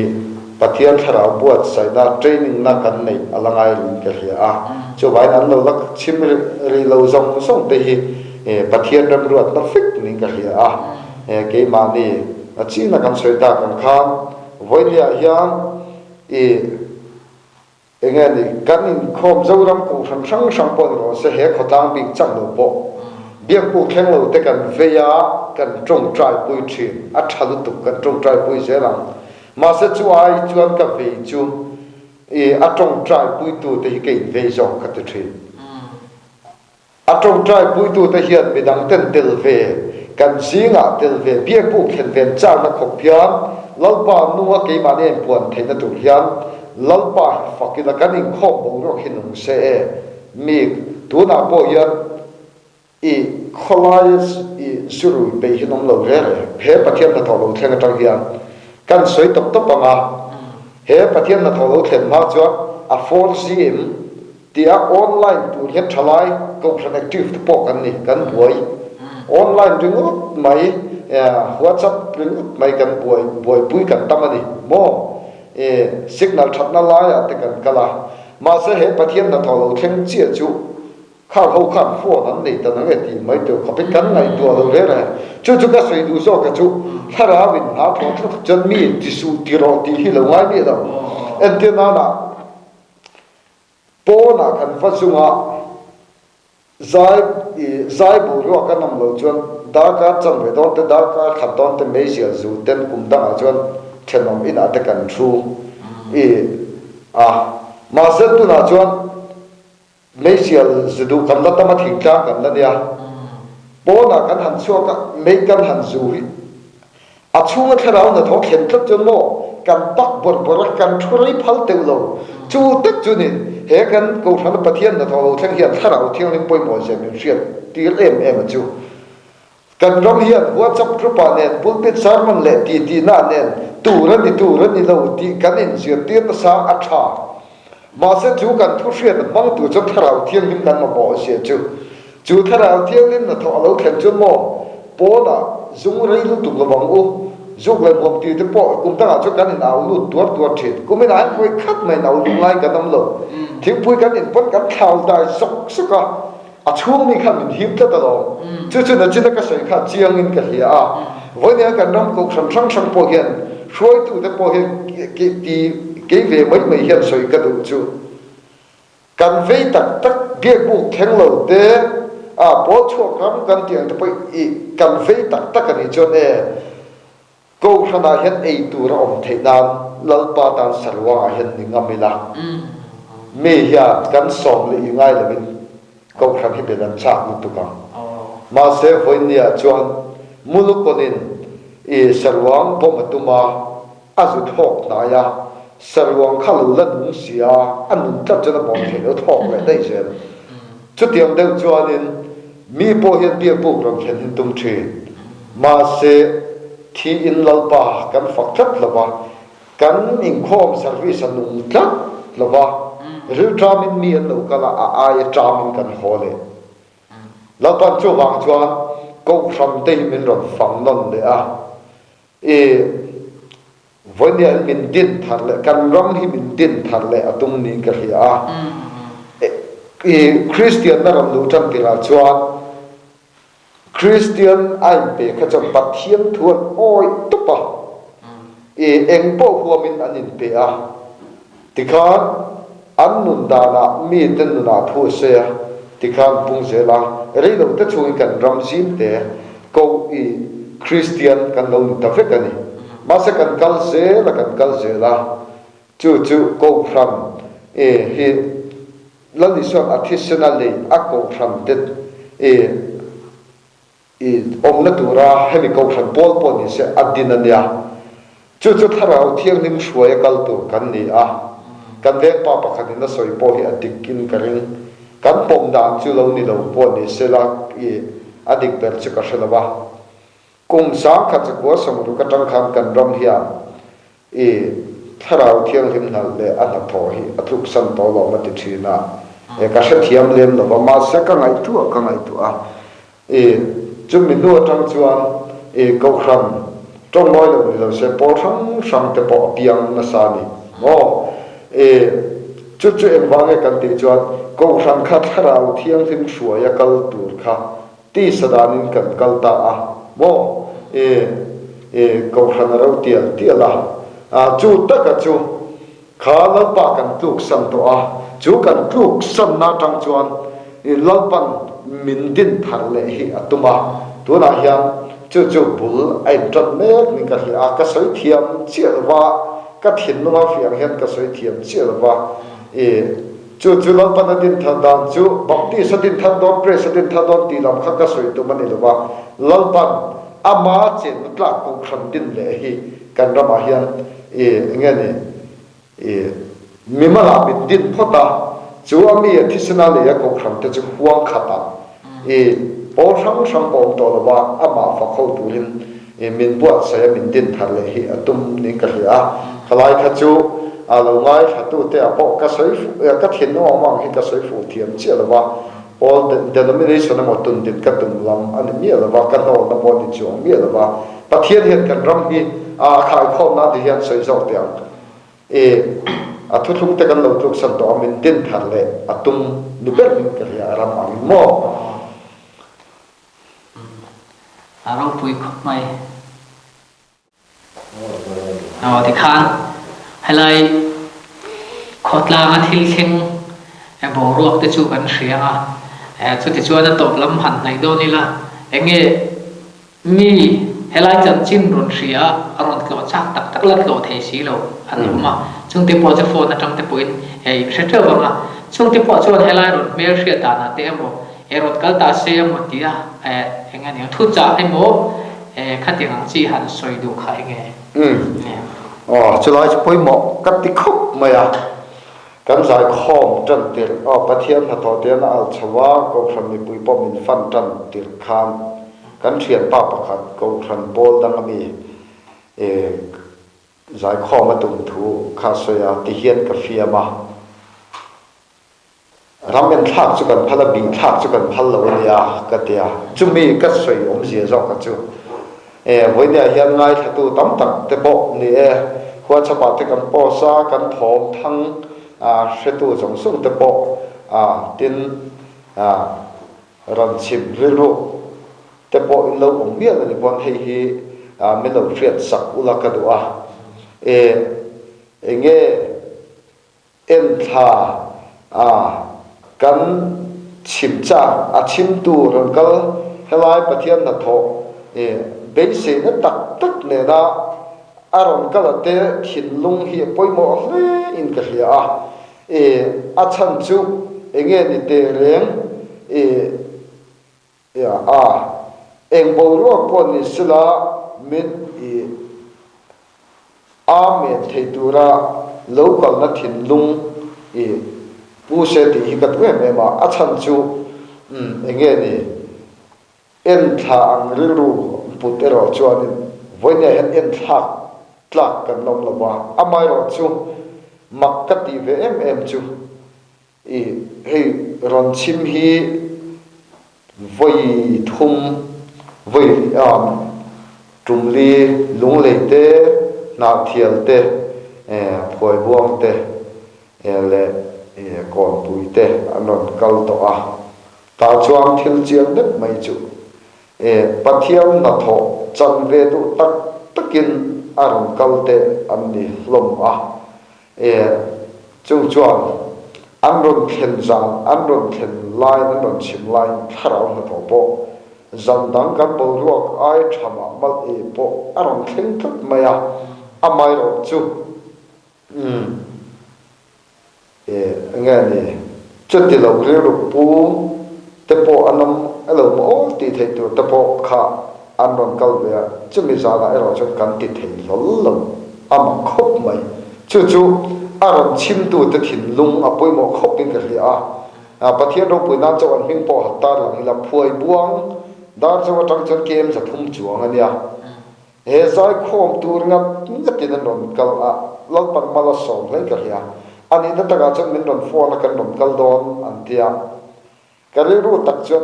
pathian thara buat saida training na kan nei alangai rin ka hria chu vai an lo lak chim ri lo zong song te hi pathian ram ruat na fik ni ka hria ke ma ni achina kan soita kan khan voilia hian engani kanin khom zoram ku sang po ro se he khotang big chang lo po biak pu khen lo te kan veya kan trong trai pui thin a thalu tu kan trong trai pui zelang ma se chu ai chuan ka ve chu a trong trai pui tu te hi ke ve zo ka te thin a trong trai pui tu te hian midang ten tel ve kan zinga tel ve biak pu khen ven cha na khop pian lalpa nuwa ke ma ne puan theina tu hian lalpa fakila kanin khom bo ro hinung se mi tu na po hian kholais suru be hinom lo re he pathian na tholo thlenga tang hian kan soi top anga he pathian na tholo thlen ma chu a 4cm tia online tu he thalai ko connective to po kan ni kan boi online ringot mai whatsapp ringot mai kan boi pui kan tamani mo signal thatna la ya te kan kala ma se he pathian na tholo thlen chia chu khao ho khan phô nan nei ta nang ti mai to khapit kan nai to lo re ra chu ka soi du so ka chu thara win na tho jan mi ti su ti ro ti hi lo ngai mi da en te na po na kan fa sunga zai bu ro ka nam lo chuan da ka chan ve don te da ka khat don te me sia zu ten kum da chuan thenom in a te kan thu ma se tu na chuan Malaysia zidu kan la tama thing tla kan la nia bona kan han chua ka me kan han zu hi a chunga tharau na tho khen tlak chon mo kan tak bor kan thurai phal te lo chu tak chu ni he kan ko thana pathian na tho thang hian tharau thiang ling poi mo se mi riat ti em chu kan ram hian WhatsApp group a nen pulpit sermon le ti na nen tu ran ni lo ti kan in zia ti ta sa a tha ma se chu kan thu hriat mang tu chu tharau thiang lim kan ma bo se chu tharau thiang lim na tho lo khen chu mo po na zung rei lu tu lo bang u dục lên một tí tới bộ cũng ta cho cái này nào lụt tuột thịt cũng mới nói với khát mày nào lụt lại cái tâm lộ thiếu vui cái này vẫn cái thao đại sốc sức à chuông mình khát mình hiếm tất đó chứ chứ là chỉ là cái sợi khát chiang in cái gì với những cái năm cuộc sống sang bộ hiện suy tu tới bộ hiện cái về mấy hiện sợi cái đủ chú cần vây tắc việc buộc khen lâu thế bố chuộc lắm cần tiền thì phải cần vây tắc cái này cho nên câu khăn là hiện ấy tu ra ông thầy đàn lal pa đàn salwa hiện những ngâm là mi hiền cần sống lại ngay là mình câu khăn hiện bên chạm một tu cả mà sẽ với nia chọn muluk konin salwang bom tu mà azut hok na ya salwang khalu la nung sia an tat cho nó bom thầy nó thok lại đây chứ chút tiền đâu cho nên mi po hiện bia buộc làm hiện hình tung trì mà sẽ thì in lalpa kan faktat lova kan in khom service anung tlat lova ru tramin mi an lo kala a tramin kan hole lalpan chu wang chuan ko from te min ron phang non de vonia min din thar le kan ram hi min din thar le atum ni ka hi Christian na ram lu tam tira chuan Christian ai be kha cham pathian thuan oi tupa eng po huamin anin pe tikhan an nun dana mi ten nuna phu se tikhan pung se la reilo ta chuin kan ram sim te ko Christian kan lo ta fe kani ma se kan kal se la chu ko from hi lali so artisanally a ko from det ông nó tụ ra hay bị câu chuyện bol bol thì sẽ adin anh ya chú thằng thiêng nim suy cái tụ cái này cái đấy pa khát nó soi bol thì adikin cái này cái bom đạn chú lâu ni lâu bol thì sẽ là adik bel chú cái là ba cùng sáng khát chú bố xong rồi cái trăng kham cái ram hiền thằng thiêng nim nào để ăn thọ hi atuk san to lo mà ti china cái sẽ thiam lên là mà sẽ cái ngày tu chúng mình nuôi trong chuan câu khăn trong mọi lúc là sẽ bỏ thắng sang để bỏ piang na sani chút em vang cái căn tiền chuan câu khăn khát rau thiêng thêm suy ya kal tur kha ti sadanin kan kal ta câu khăn rau tia la chú tất cả chú khá lắm ba kan tuk san to chú kan tuk san na trong chuan lalpan min din thar le hi atuma tuna hian chu bul ai tran mek ni ka hi ka soi thiam chialwa ka thin no ma fiang hian ka soi thiam chialwa chu lalpan din than dan chu bhakti sadin than don president than don ti lam kha ka soi tu mani lova lalpan ama chen tla ko kham din le hi kan rama hian ngani mimala min din phota chú ami thisna le ko kham te chu huang khata por sang bom to la ba ama fa khau tu hin min buat sa min din thar le hi atum ni ka hia khalai kha chu lo ngai kha tu te apo ka soi ka thin no mang hi ka soi fu thiam che la ba all the denomination mo tun dit ka tum lam an mi la ba ka no na bo ni chu mi la ba pathian hian kan ram hi khai khom na di hian soi zo te thu thung te kan lo tuk san to min din thar le atum ni ber min ka hia ram ang mo rong pui khop mai thì khan hay là khot la nga thil thing bo ruak te chu kan hria chu ti chuan a top lam han nai do ni la enge mi helai chan chin ron hria aron tlo chak tak la tlo thei si lo an ma chung te po che phone atang te puin threter wanga chung te po chuan helai ron mer hria ta na te mo erot kal ta se mo tia enga ni thu cha ai mo khating ang chi han soi du khai nge chu lai poi mo kat ti khop maya kan zai khom tran tir pathian ha tho te na al chawa ko kham ni pui po min fan tran tir khan kan thian pa pakhat ko tran bol dang ami zai khom ma tum thu kha soya ti hian ka fia ma ramen thak chu kan phala bi thak chu kan phal lo nia ka tia chumi ka soi om zia zo ka chu với nhà hiện ngay thật tu tắm tắc tế bộ nè hoa cho bà tế cần bò sa cần thom thăng sẽ tu giống sung tế bộ tin rần chìm rê rô tế bộ lâu ổng biết là bọn hay hi mình lâu phiệt sắc u là cái đó nghe em thà cần chìm cha chìm tu rồi cái helai bát thiên là thọ bây giờ nó tắc tắc này na aron cái là thế thìn lung hi bôi mỏ hết in cái gì chân chú nghe đi tê riêng em bầu ruột con đi xí la mình mình thấy tu ra lâu còn nó thìn lung bu sẽ thì cái tuổi này mà chân chú nghe đi em thang riru putero chuan với nhà em thang tlak kan lom lova amai ro chu makkati ve em chu hei ron chim hi voi thum voi tum li lung le te na thial te phoi buang te le kon pui te anon kal to ta chuang thil chiang đất mai chu pathiam na tho chan ve tu tak takin aron kalte anni lom chung chuan anron khen zan anron khen lai anron chim lai tharau na to po zandang kan bo ruak ai thama mal po aron khen thut maya amai ro chu nghe ni chút ti lo ri ru pu te po anam alo mo ti thei tu te po kha anron kal ve chumi za la ero chot kan ti thei lol lo am khop mai chu aron chim tu te thin lung apoi mo khop in ka ria pathian ro puina chawan hing po hatta lang la phuai buang dar chawa tang chon kem sa thum chuang ania he zai khom tur nga tin ron kal lal pan mala som lai ka ria ani na taka chon min ron phone kan ron kal don antia kaliru tak chon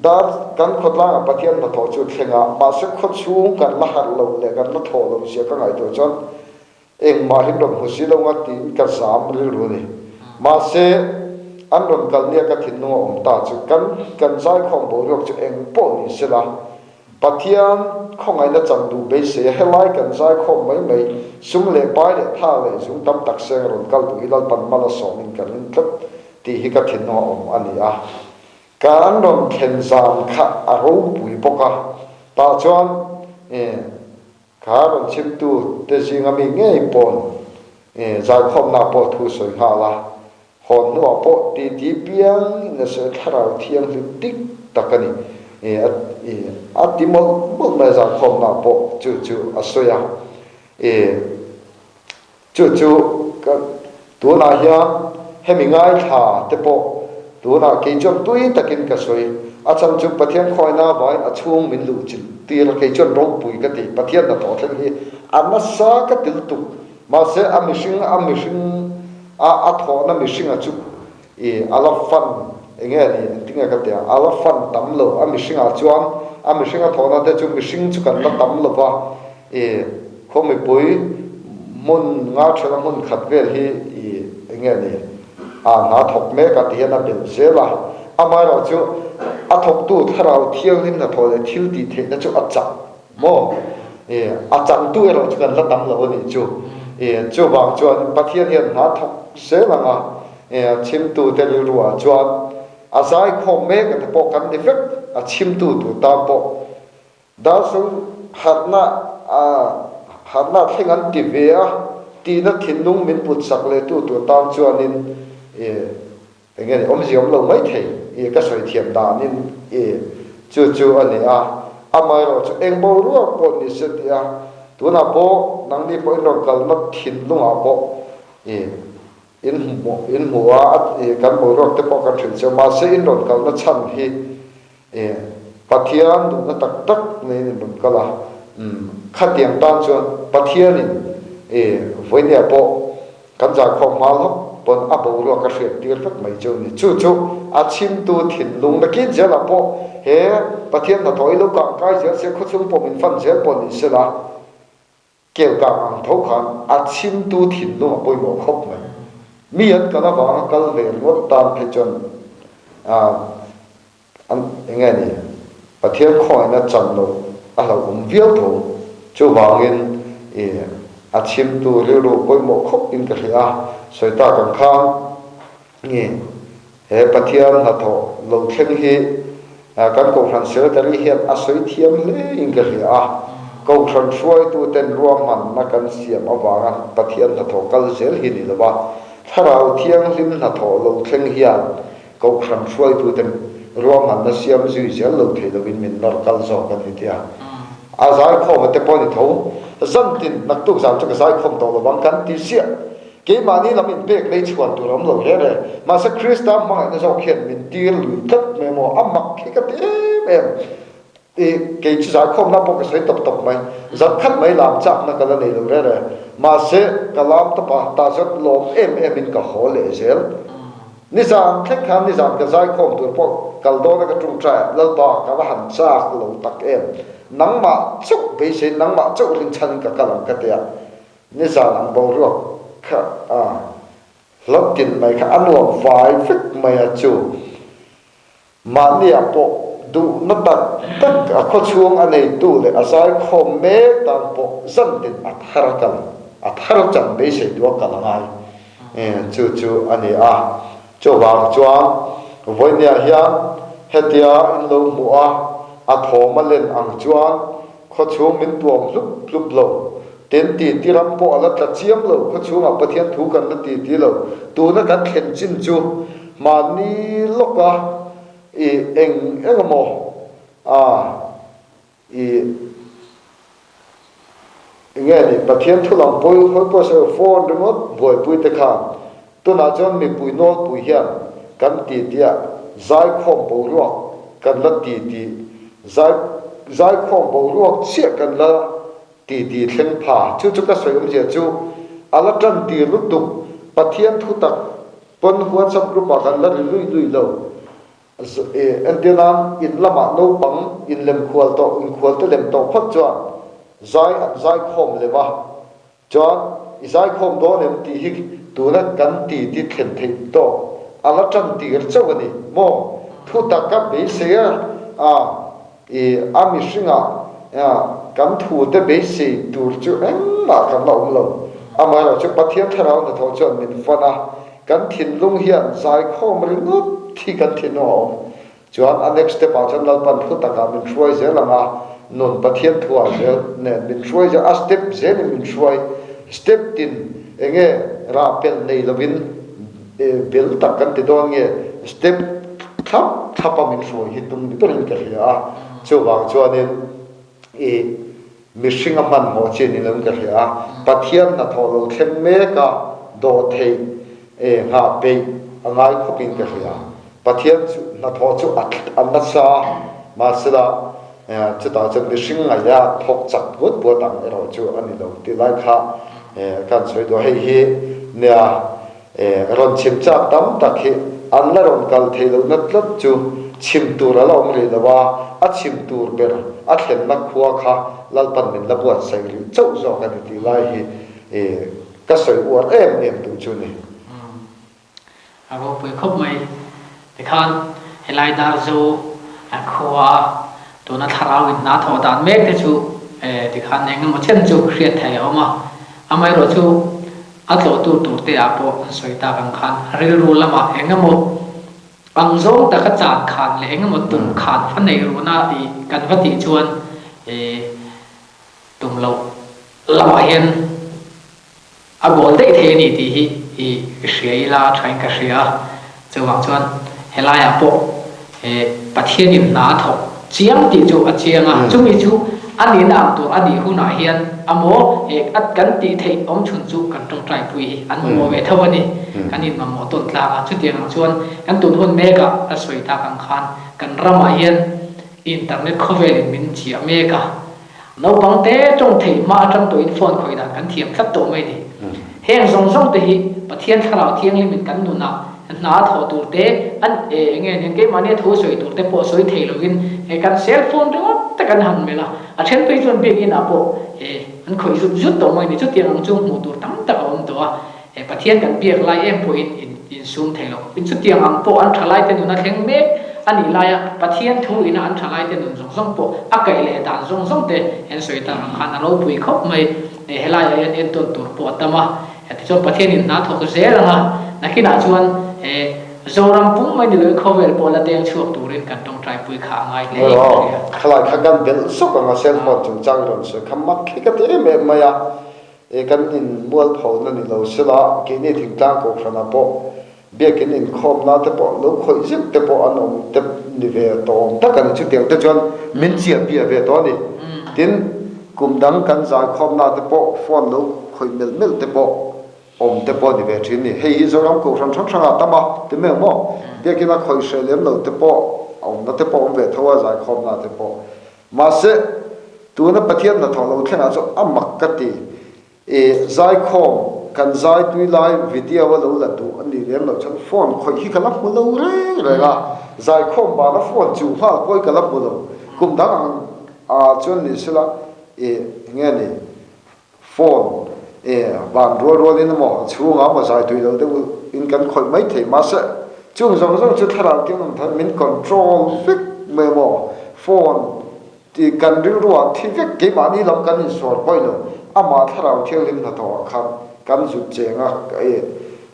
dar kan khotla pathian na tho chu thenga ma se khot chung kan la har lo le kan la tho lo sia ka ngai to chon eng ma hin rom husi lo nga ti ka sam ri ru ni ma se an rom kal nia ka thin no om ta chu kan sai khom bo rok chu eng po ni se la pathian khong ai na chang du be se helai kan sai khom mai sum le pai le tha le sum tam tak se ron kal tu hilal pan mala so nin kan in tlap ti hi ka thin no om ani kan ron khen zan kha aro pui boka ta chuan ka ron chim tu te jinga mi nge pon za khom na po thu soi ha la hon no po ti piang na se tharau thiang lu tik takani atimol mol na za khom na po chu asoya chu ka tu na ya hemi ngai tha te po tu na ke chon tui takin ka soi acham chu pathian khoina vai achung min lu chil tir ke chon ro pui ka ti pathian na tho thlen hi anasa ka til tu ma se amishing a tho na mishing a chu alafan enge ni tinga ka te alafan tam lo amishing a chuan amishing a tho na te chu mishing chu kan la tam lo wa khomi pui mun nga thela mun khat vel hi enge ni na thok me ka tian a bil se la amai ro chu a thok tu tharau thiang hin na thole thil ti the na chu a chang mo a chang tu ero chu kan la tam lo ni chu bang chuan pathian hian na thok se la nga chim tu te lu ruwa chuan a zai khom me ka te po kan ni vek a chim tu ta po da su hatna thengan ti ve ti na thinung min put sak le tu tam chuanin nghe om ziom lo mai thei ka soi thiam da nin chu ani amai ro chu eng bo ru po ni se tia tu na po nang ni po ro kal na thin lunga po in muwa kan bo ro te po kan thil che ma se in ro kal na chan hi pathian du na tak nei ni dum kala khatiam tan chuan pathian in voinia po kan za khom mal hop pon abo ro ka hriat tir vek mai chu ni chu a chim tu thin lung na kin jela po he pathian na thoi lo ka kai je se khuchung po min fan je pon ni se la kêu cả ang thấu khan a chim tu thin lung poi mo khop mai mi an ka la wa kal ve ngot tan phe chon an nghe ni pathian khoi na chan lo a lo viau tho chu wangin a chim tu le ro poi mo khop in ka hria soi ta kan khang nge he pathian na tho lo thleng hi kan ko han se ta ri hian a soi thiam le in ka hria ko thon suai tu ten ruam man na kan siam awanga pathian na tho kal zel hi ni lawa tharau thiang lim na tho lo thleng hian ko thon suai tu ten ruam man na siam zui zel lo thei lo bin min nor kal zo kan hi tia a zai kho ma te pon ni tho zan tin nak tu zam chak zai khom to lo bang kan ti sia ke mani lam in bek nei chuan tu ram lo he re ma sa krista ma na zo khen min tir lu tat me mo amak ki ka te em ke chi zai khom na po ka sai top top mai zat khat mai lam chak na kala nei lo re ma se kalam ta pa ta zat lom em in ka ho le zel nizam thek kham nizam ka zai khom tu po kal do na ka tung tra lal ba ka wa han chak lo tak em nang ma chuk be se nang ma chuk rin chan ka kalam ka te nizam ang bo ro ka lok tin mai ka anuam vai fik mai a chu ma ni a po du na tak a kho chuang anei tu le a zai khom me tan po zan tin a thar chan be se du ka la ngai chu ani a cho wang chuang voi nia hian hetia in lo mu a tho ma len ang chuan kho chuang min tuam lup lo ten ti ram po ala ta chiam lo kho chuang a pathian thu kan la ti lo tu na kan khen chin chu ma ni loka eng mo nghe ni pathian thu lam poi hoi po se phone remote boy pui te khan tu na chon mi pui no pui hian kan ti tia zai khom bo ro kan la ti zai khom bo ro che kan la ti thleng pha chu ka soi je chu ala tan ti lu tu pathian thu tak pon huan sab group kan la lui lo antinan in lama no pang in lem khwal to lem to phat chuan zai khom lewa chuan zai khom do nem ti hi tu na kan ti thlen thei to ala tan ti chawani mo thu ta ka be se ami singa kan thu te be se tur chu ma kan lo ama ra chu pathian tharau na tho chuan min fana kan thin lung hian zai khom ri ngot thi kan thin no chuan a next step a chan lal pan thu ta ka min shruai zelanga non pathian thua zel ne min shruai ja a step zen min shruai step tin enge ra pel nei lovin bel tak kan ti dong nge step thapa min shruai hi tum ni to rin ka ya chu wang chuanin mishing man mo chen ni lam ka ya pathian na tho lo thlem me ka do thei ha pe angai khopin ka ya pathian na tho chu an na sa ma sila chu ta chen mishing ngai ya thok chak gut bo tang ero chu ani lo ti lai kha kan soi do hei hi nia ron chim cha tam tak hi an la ron kal thei lo nat lat chu chim tur ala om le lawa a chim tur ber a thlen na khuwa kha lal pan min la buat sai ri chau zo kan ti lai hi ka soi uar em tu chu ni abo pui khop mai te khan helai da zo a khuwa tu na tharau in na tho dan mek te chu te khan eng mo chen chu khriat thai oma amai ro chu a tlo tu te a po soi ta kan khan ril ru lama eng mo bang zong ta ka chan khan le eng mo tum khan fan nei ru na ti kan va ti chuan tum lo lama hian a bol te the ni ti hi hriai la thain ka hria chuwang chuan helai a po pathian in na tho chiang ti chu a chianga chumi chu ani na tu ani hu na hian amo at kan ti thei om chun chu kan tong trai pui an mo ve thawani kanin ma mo ton tla chu tiang chuan kan tun hon meka a soi ta kan khan kan rama hian internet khovel min chi meka no bang te tong thei ma tang to in phone khoi dan kan thiam thlat to mai ni heng zong zong te hi pathian tharau thiang limit kan nu na na tho tur te an nge nen ke mane thu soi tur te po soi thei lovin kan cell phone ro ta kan han mela a then pe chon be in apo an khoi zut to moi ni chu tiang ang chung mu tur tam ta om to a pathian kan biak lai em po in sum thei lo in chu tiang ang po an thalai te nu na theng me ani laya pathian thu ina an thalai te nun zong zong po akai le dan zong zong te en soi ta ang khan alo pui khop mai helaya en ton tur po tama ti chon pathian in na tho ze la nakina chuan zoram pum mai ni le khovel pola teng chuak turin kan tong trai pui kha ngai le khalai khagan bel sok anga cell phone chung chang ron se khamak khika te me maya kan in mual phau na ni lo sila ke ni thing tang ko khana po bekin in khom na te po lo khoi zip te po anom te ni ve to ta kan chu tiang te chon min chia bia ve to ni tin kum dang kan za khom na te po phone lo khoi mel te po om te po ni ve thin ni hei zoram ko ran thang thang ta ma te me mo bekin a khoi se lem lo te po om na te po om ve thawa za khom na te po ma se tu na pathian na thong lo thena so amak ka ti zai khom kan zai tui lai video lo la tu ani rem lo chan phone khoi hi kala mu lo re la zai khom ba na phone chu ha koi kala mu lo kum dang a chon ni sila nge ni phone ban ro ni mo chu nga ma zai tui lo de in kan khoi mai the ma sa chung zong chu thara ti nom than min control fix me mo phone ti kan ri ro thi vek ke ma ni lam kan ni sor poi lo ama thara thiang lim na to khan kan zu chenga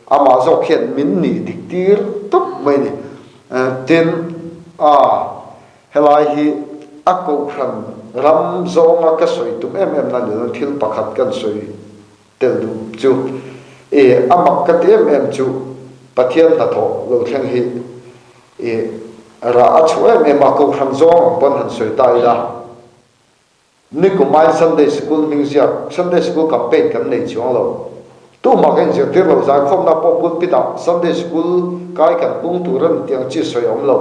ama zo khen min ni dik tir tup mai ni tin helai hi akko khan ram zonga ka soi tum em na le thil pakhat kan soi tel du chu amak ka tem em chu pathian ta tho lo thang hi ra a chu em ma ko khan zong pon han soi tai la ni ko mai Sunday school museum Sunday school campaign kan nei chuang lo tu ma kan je te lo za khom na po put pita Sunday school kai kan pung tu ran tiang chi soi om lo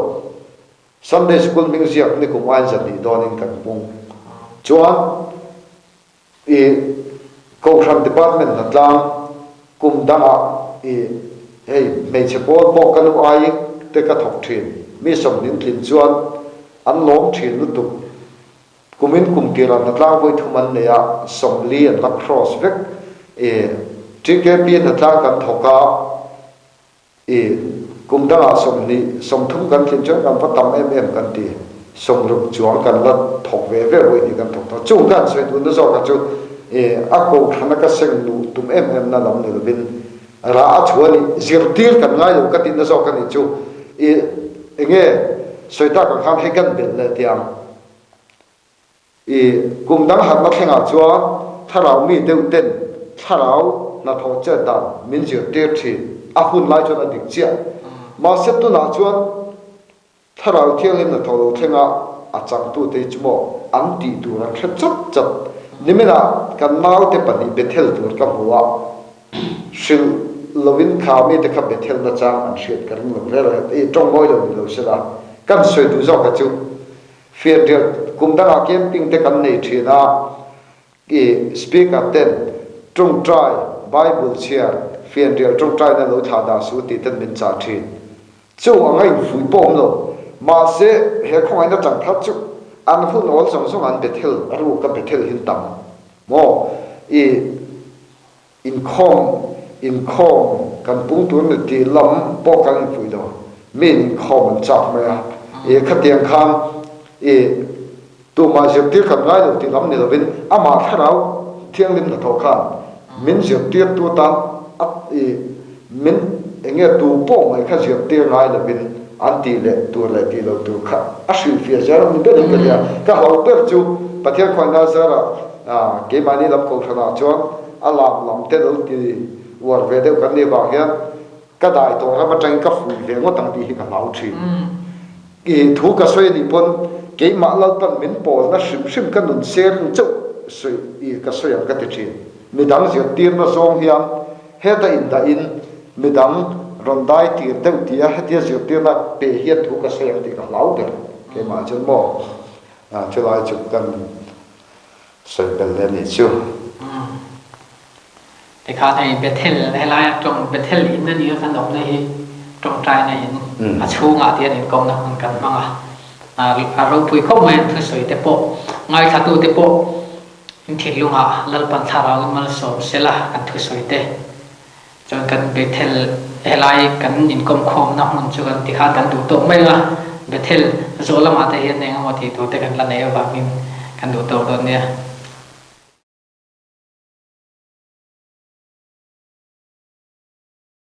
Sunday school museum ni ko mai za ni don in kan pung chuan ko khan department na tlang kum da hey me che po mo kan ai te ka thok thin mi som nin thin chuan an lom thin lu tu kumin kum kira na tlang voi thuman ne ya som li an la cross vek TKP na tlang kan thoka kum da som ni som thum kan thin chang kan patam em kan ti som rup chuang kan la thok ve ve voi ni kan thok to chu kan soi tu na zo ka chu ako khana ka seng lu tum em na lam ne bin ra a chuani zirtir kan ngai lo ka tin na zo kan ni chu enge soita ka kham he kan bel le tiang kum dang hat ma thenga chuan tharau mi deu ten tharau na tho che dan min zir te thi a hun lai chuan a dik chia ma set tu na chuan tharau thiang lim na tho lo thenga a chang tu te chmo an ti tu na thret chat nimena kan mau te pani bethel tur ka huwa shil lovin khami te kha bethel na chang an shet karin lo re tong moi lo sela kan soi du zo ka chu fier de kum da camping te kan nei thina speaker ten trong try bible share fier de trong try na lo tha da su ti ten min cha thin chu angai fui pom lo ma se he khoi na chang that chu an hu nol song song an bethel aru ka bethel hin tam mo in khom kan pung tu ne ti lam po kan fui lo min khom chak ma khatiang kham tu ma jep tir kan ngai lo ti lam ni lo bin ama tharau thiang lim na tho khan min jep tir tu ta min enge tu po mai kha jep tir ngai lo bin anti le tu le ti lo tu kha ashil fia jar min be ka ya ka ho per chu pathian khoi na zara ke mani lam ko thana chuan alam lam te lo ti war ve de kan ni ba hian ka dai to ra ba tang ka fu ve ngo tang ti hi ka lau thi thu ka soi ni pon ke ma lal tan min pol na shim kan nun ser chu soi ka soi ka ti thi midang zia tir na zong hian he ta in midang rondai tir deu tia hetia zia tir na pe hian thu ka soi ti ka lau de ke ma chen mo chulai chu kan soi bel le ni chu แต่ข้าในเบเทลให้ลายตรงเบเทลอินนั่นนี่ก็ขนมในตรงใจในอินชูงาเทียนอินกองนะมันกันมั้งเราพูดข้อมูลทุกส่วนเตปไงขัดตัวเตปอินทิลุงลัลปันทาราอุมันสอบเสละกันทุกส่วนเตจนกันเบเทลให้ลายกันอินกองคมนะมันจนที่ข้ากันดูตัวไม่ละเบเทลโซลามาเทียนเองว่าที่ตัวเตกันละเนี่ยบางมินกันดูตัวเนี่ย